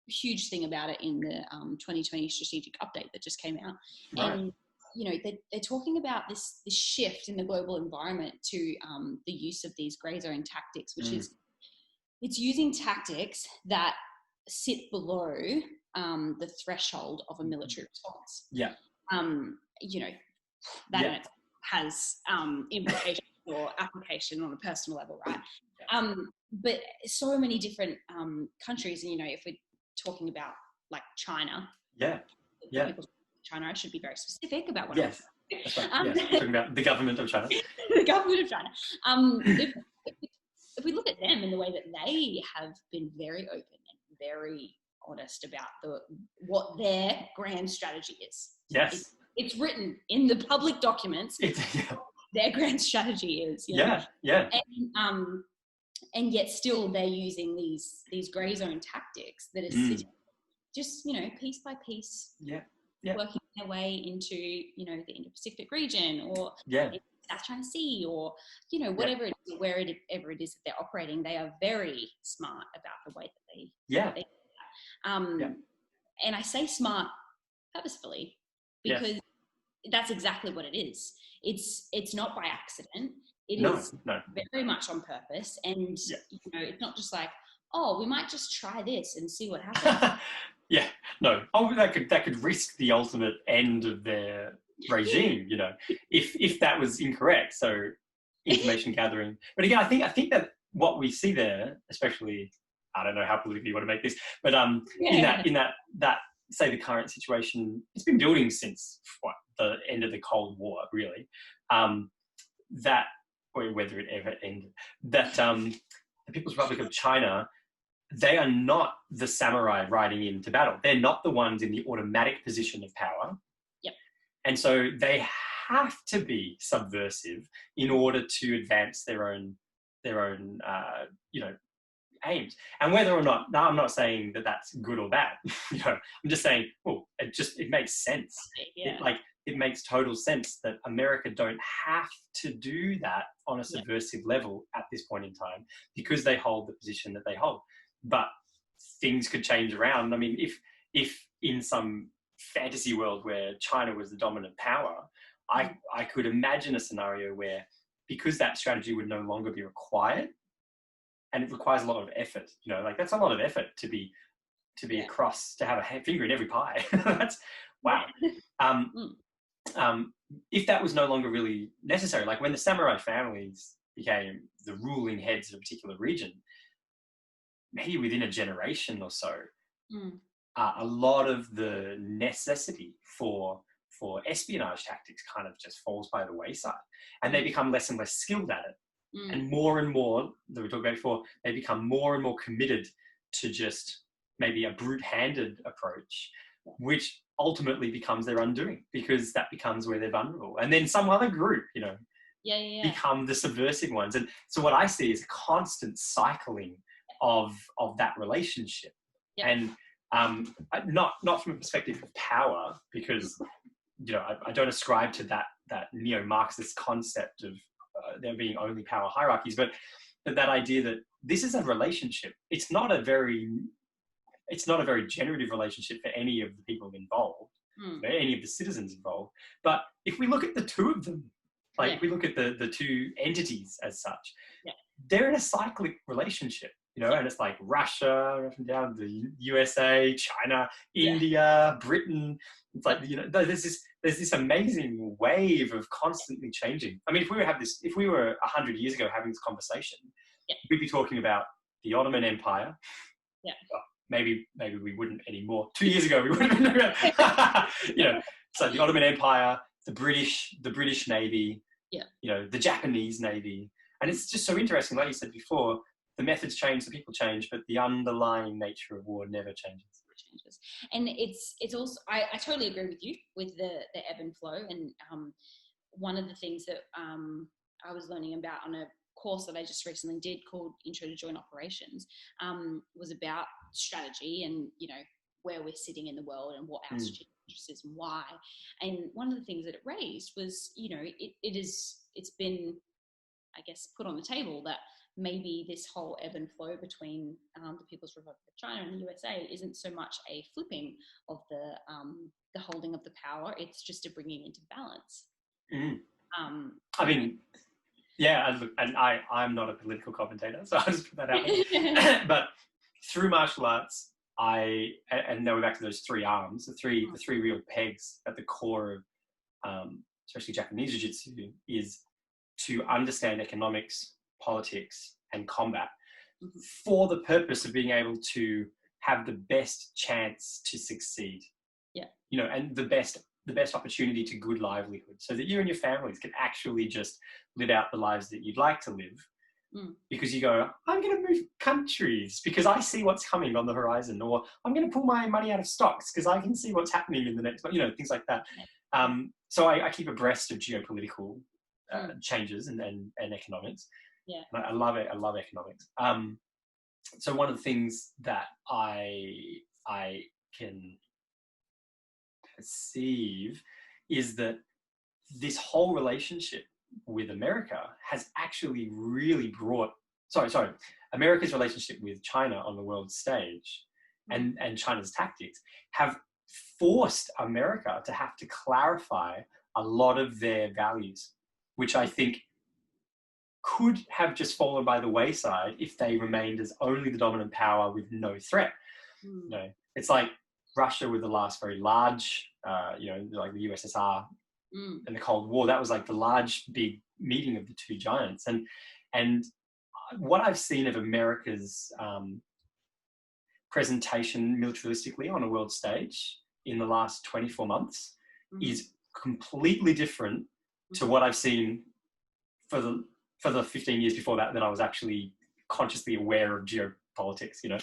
huge thing about it in the 2020 strategic update that just came out, right. And they're talking about this shift in the global environment to the use of these grey zone tactics, which is it's using tactics that sit below the threshold of a military response. Yeah. That has implications or application on a personal level, right? But so many different countries, and if we're talking about like China, China, I should be very specific about what. Yes, that's right. Yes, talking about the government of China. The government of China. If we look at them in the way that they have been very open and very honest about what their grand strategy is. Yes. It's written in the public documents. Their grand strategy is. Yeah. And yet still they're using these grey zone tactics that are sitting just, piece by piece. Yeah. Working their way into, the Indo-Pacific region, or South China Sea, or, whatever it is, wherever it is that they're operating, they are very smart about the way that they do that. And I say smart purposefully because that's exactly what it is. It's not by accident. It is very much on purpose. And, it's not just like, oh, we might just try this and see what happens. That could risk the ultimate end of their regime, if that was incorrect. So information gathering. But again, I think that what we see there, especially, I don't know how politically you want to make this, but in that say the current situation, it's been building since the end of the Cold War, really. That, or whether it ever ended, that the People's Republic of China, they are not the samurai riding into battle. They're not the ones in the automatic position of power. Yep. And so they have to be subversive in order to advance their own aims. And whether or not, now I'm not saying that that's good or bad. I'm just saying, well, it makes sense. Yeah. It makes total sense that America don't have to do that on a subversive level at this point in time, because they hold the position that they hold. But things could change around. I mean, if in some fantasy world where China was the dominant power, I could imagine a scenario where, because that strategy would no longer be required, and it requires a lot of effort, that's a lot of effort to be across, to have a finger in every pie. That's wow. If that was no longer really necessary, like when the samurai families became the ruling heads of a particular region, maybe within a generation or so, a lot of the necessity for espionage tactics kind of just falls by the wayside, and they become less and less skilled at it. And more, that we talked about before, they become more and more committed to just maybe a brute-handed approach, which ultimately becomes their undoing, because that becomes where they're vulnerable. And then some other group, become the subversive ones. And so what I see is a constant cycling of that relationship. And not from a perspective of power, because I don't ascribe to that neo-Marxist concept of there being only power hierarchies, but that idea that this is a relationship. It's not a very generative relationship for any of the people involved, any of the citizens involved. But if we look at the two of them, if we look at the two entities as such, they're in a cyclic relationship, and it's like Russia, up and down, the USA, China, India, Britain. It's like, there's this amazing wave of constantly changing. I mean, if we were 100 years ago having this conversation, we'd be talking about the Ottoman Empire. Yeah. Well, maybe we wouldn't anymore. 2 years ago, we wouldn't have been. So the Ottoman Empire, the British Navy, the Japanese Navy. And it's just so interesting, like you said before, the methods change, the people change, but the underlying nature of war never changes. And it's also, I totally agree with you with the ebb and flow. And one of the things that I was learning about on a course that I just recently did called Intro to Joint Operations was about strategy and, where we're sitting in the world and what our strategic interest is and why. And one of the things that it raised was, it's been, I guess, put on the table that maybe this whole ebb and flow between the People's Republic of China and the USA isn't so much a flipping of the holding of the power, it's just a bringing into balance. I mean, and I'm not a political commentator, so I'll just put that out there. But through martial arts, and now we're back to those three arms, the three real pegs at the core of especially Japanese jiu-jitsu, is to understand economics, politics, and combat for the purpose of being able to have the best chance to succeed. And the best opportunity to good livelihood, so that you and your families can actually just live out the lives that you'd like to live. Because you go, I'm going to move countries because I see what's coming on the horizon, or I'm going to pull my money out of stocks because I can see what's happening in the next, things like that. So I keep abreast of geopolitical changes and economics. And I love it. I love economics. So one of the things that I can perceive is that this whole relationship with America has actually really brought, America's relationship with China on the world stage and China's tactics have forced America to have to clarify a lot of their values, which I think could have just fallen by the wayside if they remained as only the dominant power with no threat. It's like Russia with the last very large, like the USSR and the Cold War. That was like the large, big meeting of the two giants. And what I've seen of America's presentation militaristically on a world stage in the last 24 months is completely different to what I've seen for the 15 years before that I was actually consciously aware of geopolitics, you know.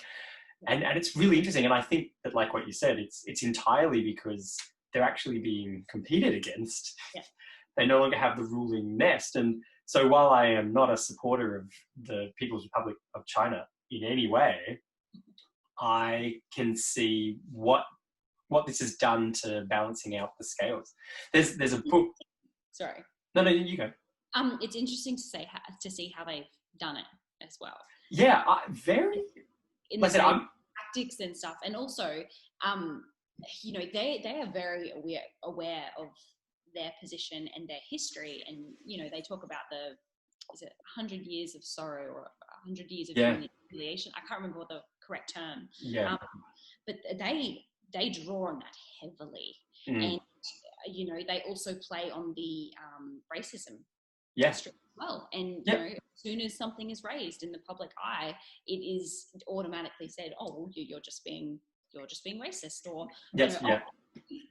And it's really interesting. And I think that, like what you said, it's entirely because they're actually being competed against. Yeah. They no longer have the ruling nest. And so while I am not a supporter of the People's Republic of China in any way, I can see what this has done to balancing out the scales. There's a book. Sorry. No, you go. It's interesting to see how they've done it as well. Yeah, very. In the tactics and stuff, and also, you know, they are very aware of their position and their history, and you know, they talk about is it 100 years of sorrow or 100 years of humiliation? I can't remember what the correct term. Yeah. But they draw on that heavily, and you know, they also play on the racism. Yes. As well, and you know, as soon as something is raised in the public eye, it is automatically said, "Oh, well, you're just being racist," or you know, oh,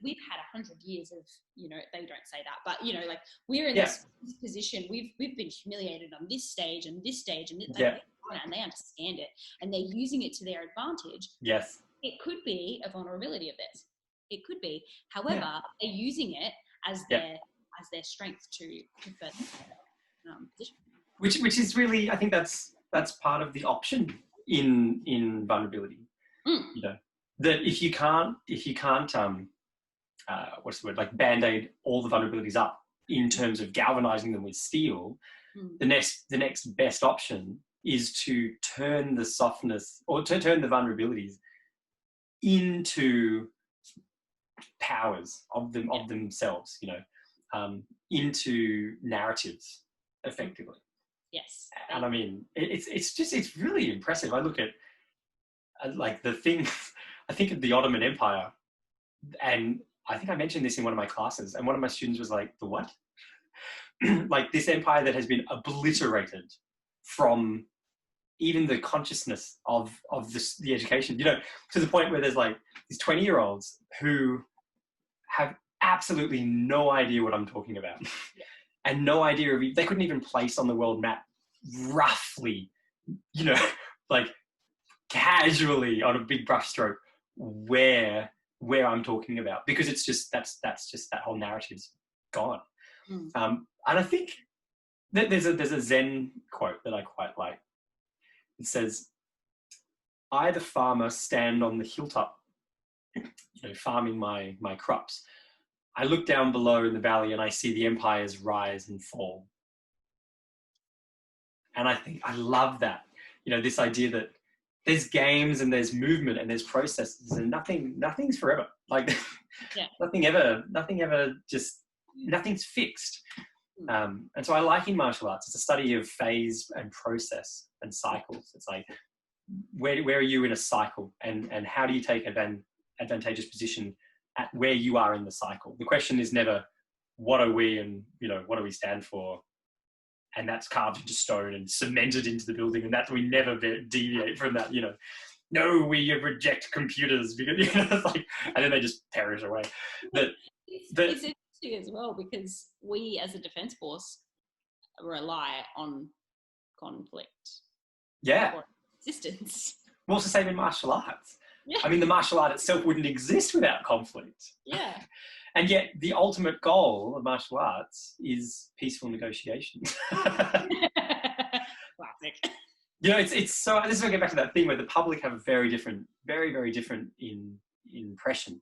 we've had 100 years of, you know, they don't say that, but you know, like we're in this position, we've been humiliated on this stage and this stage, and and they understand it, and they're using it to their advantage. Yes, it could be a vulnerability of theirs. It could be, however, they're using it as their strength to further position. Which is really, I think that's part of the option in vulnerability. You know, that if you can't what's the word, like band-aid all the vulnerabilities up in terms of galvanizing them with steel, the next best option is to turn the softness, or to turn the vulnerabilities into powers of themselves, you know, into narratives effectively. Yes. And I mean, it's really impressive. I look at like the thing, I think of the Ottoman Empire, and I think I mentioned this in one of my classes, and one of my students was like, the what? Like this empire that has been obliterated from even the consciousness of the education, you know, to the point where there's like these 20-year-olds who have absolutely no idea what I'm talking about. And no idea of, they couldn't even place on the world map roughly, you know, like casually on a big brushstroke where I'm talking about, because it's just that's just that whole narrative's gone. And I think that there's a Zen quote that I quite like. It says, "I, the farmer, stand on the hilltop, you know, farming my crops. I look down below in the valley and I see the empires rise and fall." And I think I love that, you know, this idea that there's games and there's movement and there's processes, and nothing's forever. Like nothing's fixed. And so I like in martial arts, it's a study of phase and process and cycles. It's like, where are you in a cycle, and how do you take advantageous position at where you are in the cycle? The question is never, what are we, and, you know, what do we stand for? And that's carved into stone and cemented into the building, and that we never deviate from that, you know. No, we reject computers, because, you know, it's like, and then they just perish away. It's interesting as well, because we as a defense force rely on conflict. Yeah. For existence. Well, it's the same in martial arts. Yeah. I mean, the martial art itself wouldn't exist without conflict. Yeah. And yet the ultimate goal of martial arts is peaceful negotiation. Classic. You know, it's so, this is where I get back to that thing where the public have a very, very different impression,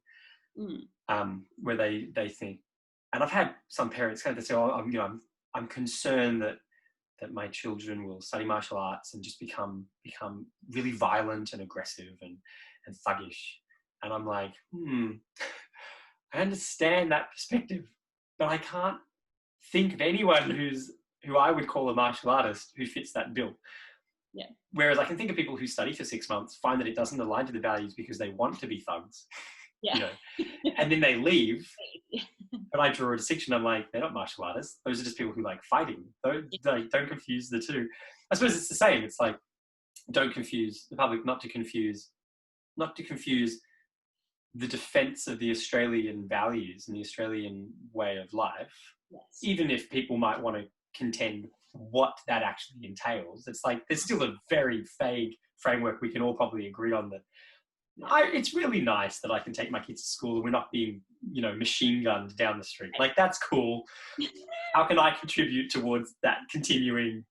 where they think, and I've had some parents kind of say, "Oh, you know, I'm concerned that my children will study martial arts and just become really violent and aggressive and thuggish." And I'm like, I understand that perspective, but I can't think of anyone who I would call a martial artist who fits that bill. Yeah. Whereas I can think of people who study for 6 months, find that it doesn't align to the values because they want to be thugs. Yeah. You know, and then they leave. But I draw a distinction. I'm like, they're not martial artists. Those are just people who like fighting. Don't confuse the two. I suppose it's the same. It's like, don't confuse the public, not to confuse not to confuse the defense of the Australian values and the Australian way of life, Yes. even if people might want to contend what that actually entails. It's like there's still a very vague framework we can all probably agree on that. It's really nice that I can take my kids to school and we're not being, machine gunned down the street. Like, that's cool. How can I contribute towards that continuing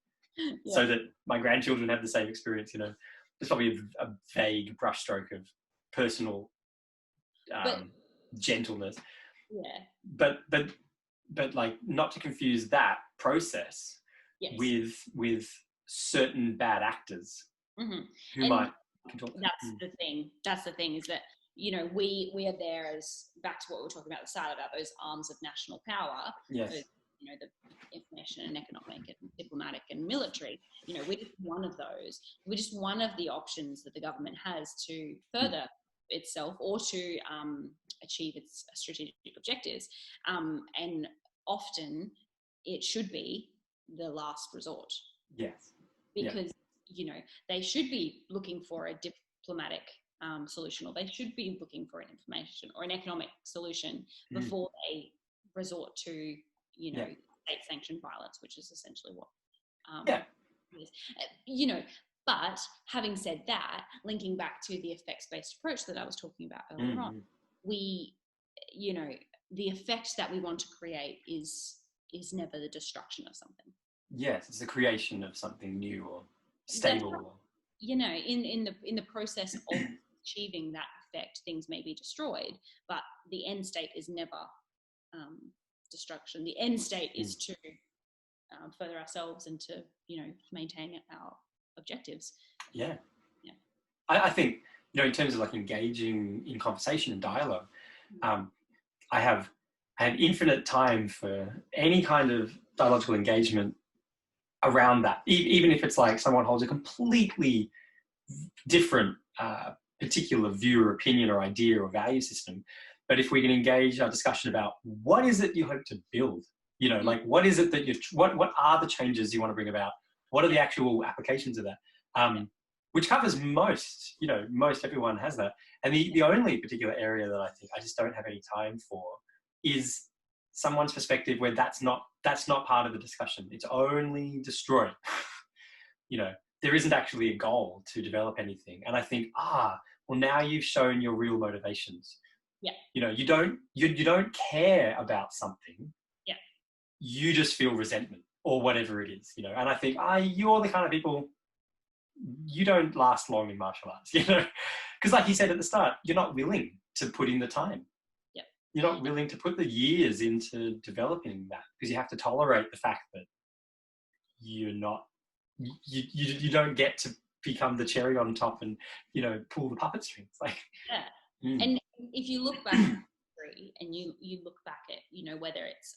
so that my grandchildren have the same experience? There's probably a vague brushstroke of personal gentleness. Yeah. But like, not to confuse that process with certain bad actors who might. That's the thing is that, we are there as, back to what we were talking about at the start about those arms of national power. Yes. So, the information and economic and diplomatic and military, we're just one of those. We're just one of the options that the government has to further itself or to achieve its strategic objectives. And often it should be the last resort. Yes. Because, they should be looking for a diplomatic solution, or they should be looking for an information or an economic solution before they resort to, state-sanctioned violence, which is essentially what it is. But having said that, linking back to the effects-based approach that I was talking about earlier on, we, the effect that we want to create is never the destruction of something. Yes, it's the creation of something new or stable. In the process of achieving that effect, things may be destroyed, but the end state is never destruction. The end state is to further ourselves and to maintain our objectives. I think in terms of like engaging in conversation and dialogue, I have infinite time for any kind of dialogical engagement around that, even if it's like someone holds a completely different particular view or opinion or idea or value system. But if we can engage our discussion about what is it you hope to build, like what is it that what are the changes you want to bring about? What are the actual applications of that? Which covers most everyone has that. And the only particular area that I think I just don't have any time for is someone's perspective where that's not part of the discussion. It's only destroy. There isn't actually a goal to develop anything. And I think, well, now you've shown your real motivations. You don't care about something. You just feel resentment or whatever it is, and I think, you're the kind of people, you don't last long in martial arts, because like you said at the start, you're not willing to put in the time. You're not willing to put the years into developing that because you have to tolerate the fact that you don't get to become the cherry on top and, pull the puppet strings. And if you look back at history and you look back at, whether it's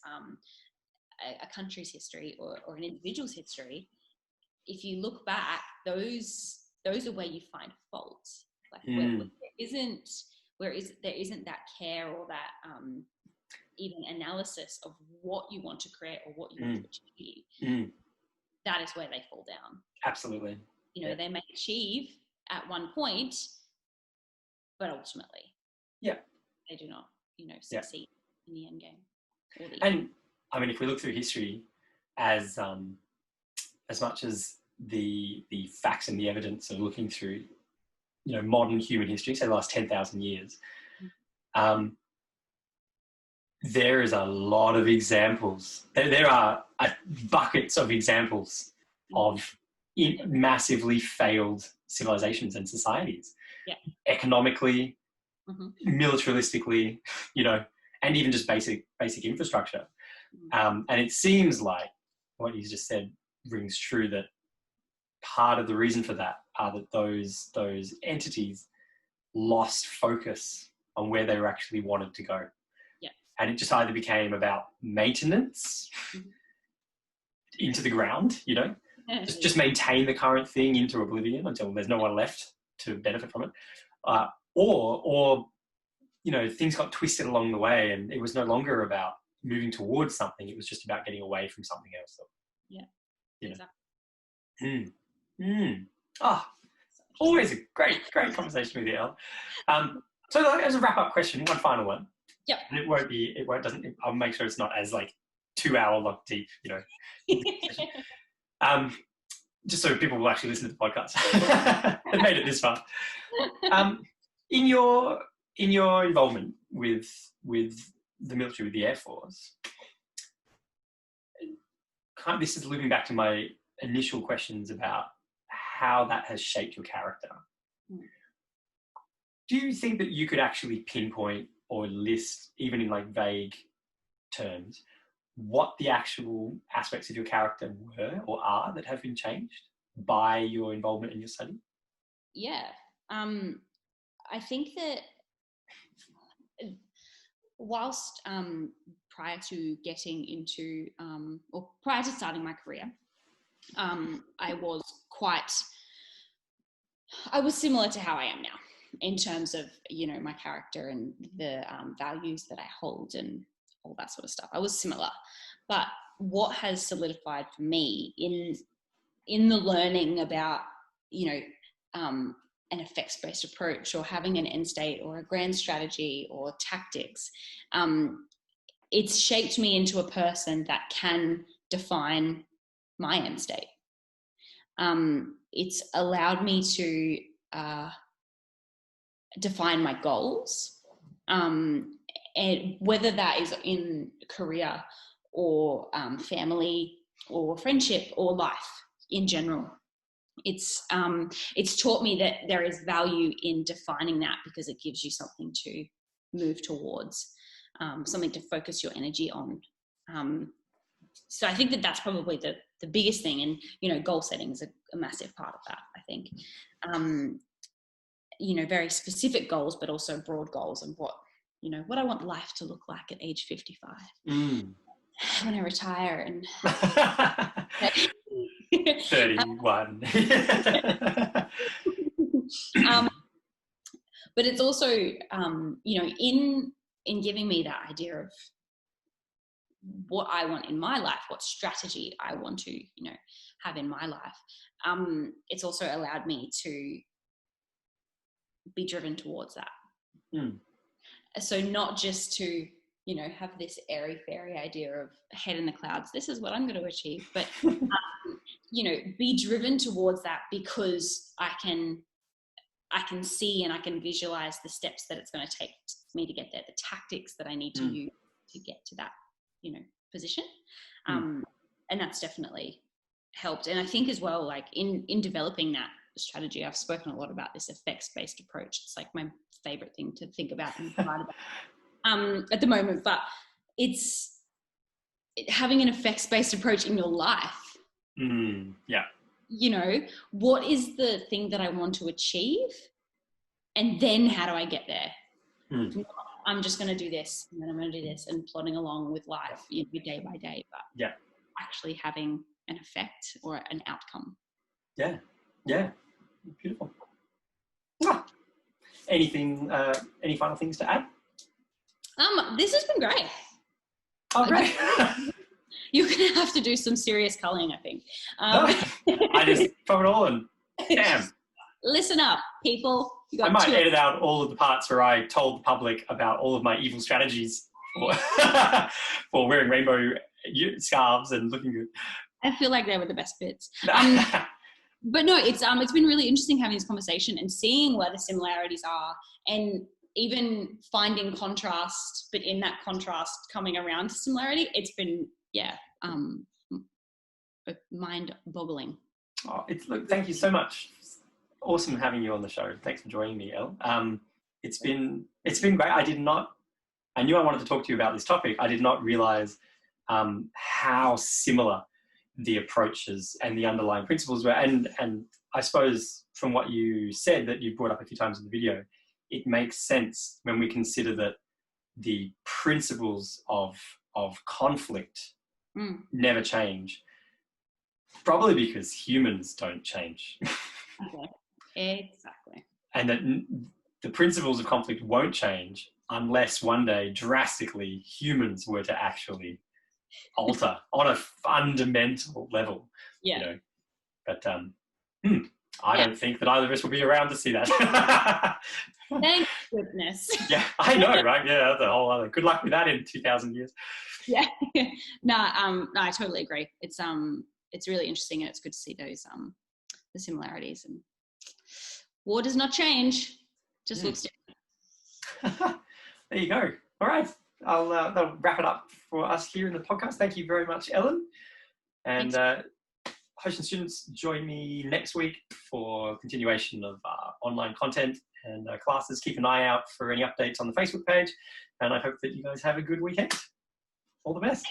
a country's history or an individual's history, if you look back, those are where you find fault. Where there isn't that care or that even analysis of what you want to create or what you want to achieve. That is where they fall down. Absolutely. They may achieve at one point, but ultimately, they do not, succeed in the end game. And I mean, if we look through history, as much as the facts and the evidence are looking through, modern human history, say the last 10,000 years, there is a lot of examples. There are buckets of examples of massively failed civilizations and societies, economically, militaristically, and even just basic infrastructure. And it seems like what you just said rings true, that part of the reason for that are that those entities lost focus on where they were actually wanted to go. And it just either became about maintenance into the ground, just maintain the current thing into oblivion until there's no one left to benefit from it. Or things got twisted along the way and it was no longer about moving towards something. It was just about getting away from something else. Exactly. Always a great conversation with you, Elle. So as a wrap-up question, one final one. Yep. And I'll make sure it's not as like 2 hour long deep, just so people will actually listen to the podcast. They've made it this far. In your involvement with the military, with the Air Force, this is looping back to my initial questions about how that has shaped your character. Do you think that you could actually pinpoint or list, even in like vague terms, what the actual aspects of your character were or are that have been changed by your involvement in your study? Yeah. I think that whilst prior to getting into, or prior to starting my career, I was similar to how I am now in terms of, my character and the values that I hold and all that sort of stuff. I was similar. But what has solidified for me in the learning about, an effects-based approach or having an end state or a grand strategy or tactics, it's shaped me into a person that can define my end state. It's allowed me to define my goals, and whether that is in career or family or friendship or life in general. It's taught me that there is value in defining that, because it gives you something to move towards, something to focus your energy on. So I think that that's probably the biggest thing. And, goal setting is a massive part of that, I think. Very specific goals, but also broad goals and what I want life to look like at age 55. When I retire and 31. But it's also, in giving me that idea of what I want in my life, what strategy I want to, have in my life. It's also allowed me to be driven towards that. So not just to, have this airy-fairy idea of head in the clouds, this is what I'm going to achieve, but, be driven towards that because I can see and I can visualize the steps that it's going to take me to get there, the tactics that I need to use to get to that, position. And that's definitely helped. And I think as well, like in developing that strategy, I've spoken a lot about this effects-based approach. It's like my favorite thing to think about and write about at the moment, but it's having an effects-based approach in your life. Yeah. What is the thing that I want to achieve? And then how do I get there? I'm just going to do this, and then I'm going to do this, and plodding along with life, day by day, but actually having an effect or an outcome. Yeah. Beautiful. Any final things to add? This has been great. Oh, great. You're going to have to do some serious culling, I think. I just pop it all and damn. Listen up, people. I might edit out all of the parts where I told the public about all of my evil strategies for wearing rainbow scarves and looking good. I feel like they were the best bits. But no, it's been really interesting having this conversation and seeing where the similarities are, and even finding contrast, but in that contrast coming around to similarity. It's been mind-boggling. Look, thank you so much. Awesome having you on the show. Thanks for joining me, Elle. It's been great. I knew I wanted to talk to you about this topic. I did not realize how similar the approaches and the underlying principles were. And I suppose from what you said that you brought up a few times in the video, it makes sense when we consider that the principles of conflict never change, probably because humans don't change. Exactly. And that the principles of conflict won't change unless one day drastically humans were to actually alter on a fundamental level. But I don't think that either of us will be around to see that. Thank goodness. Yeah, I know, right? Yeah, that's a whole other. Good luck with that in 2,000 years. Yeah. No, I totally agree. It's really interesting, and it's good to see those the similarities. And war does not change, just looks different. There you go. All right, that'll wrap it up for us here in the podcast. Thank you very much, Ellen. And Hoshinden students, join me next week for continuation of online content and classes. Keep an eye out for any updates on the Facebook page, and I hope that you guys have a good weekend. All the best.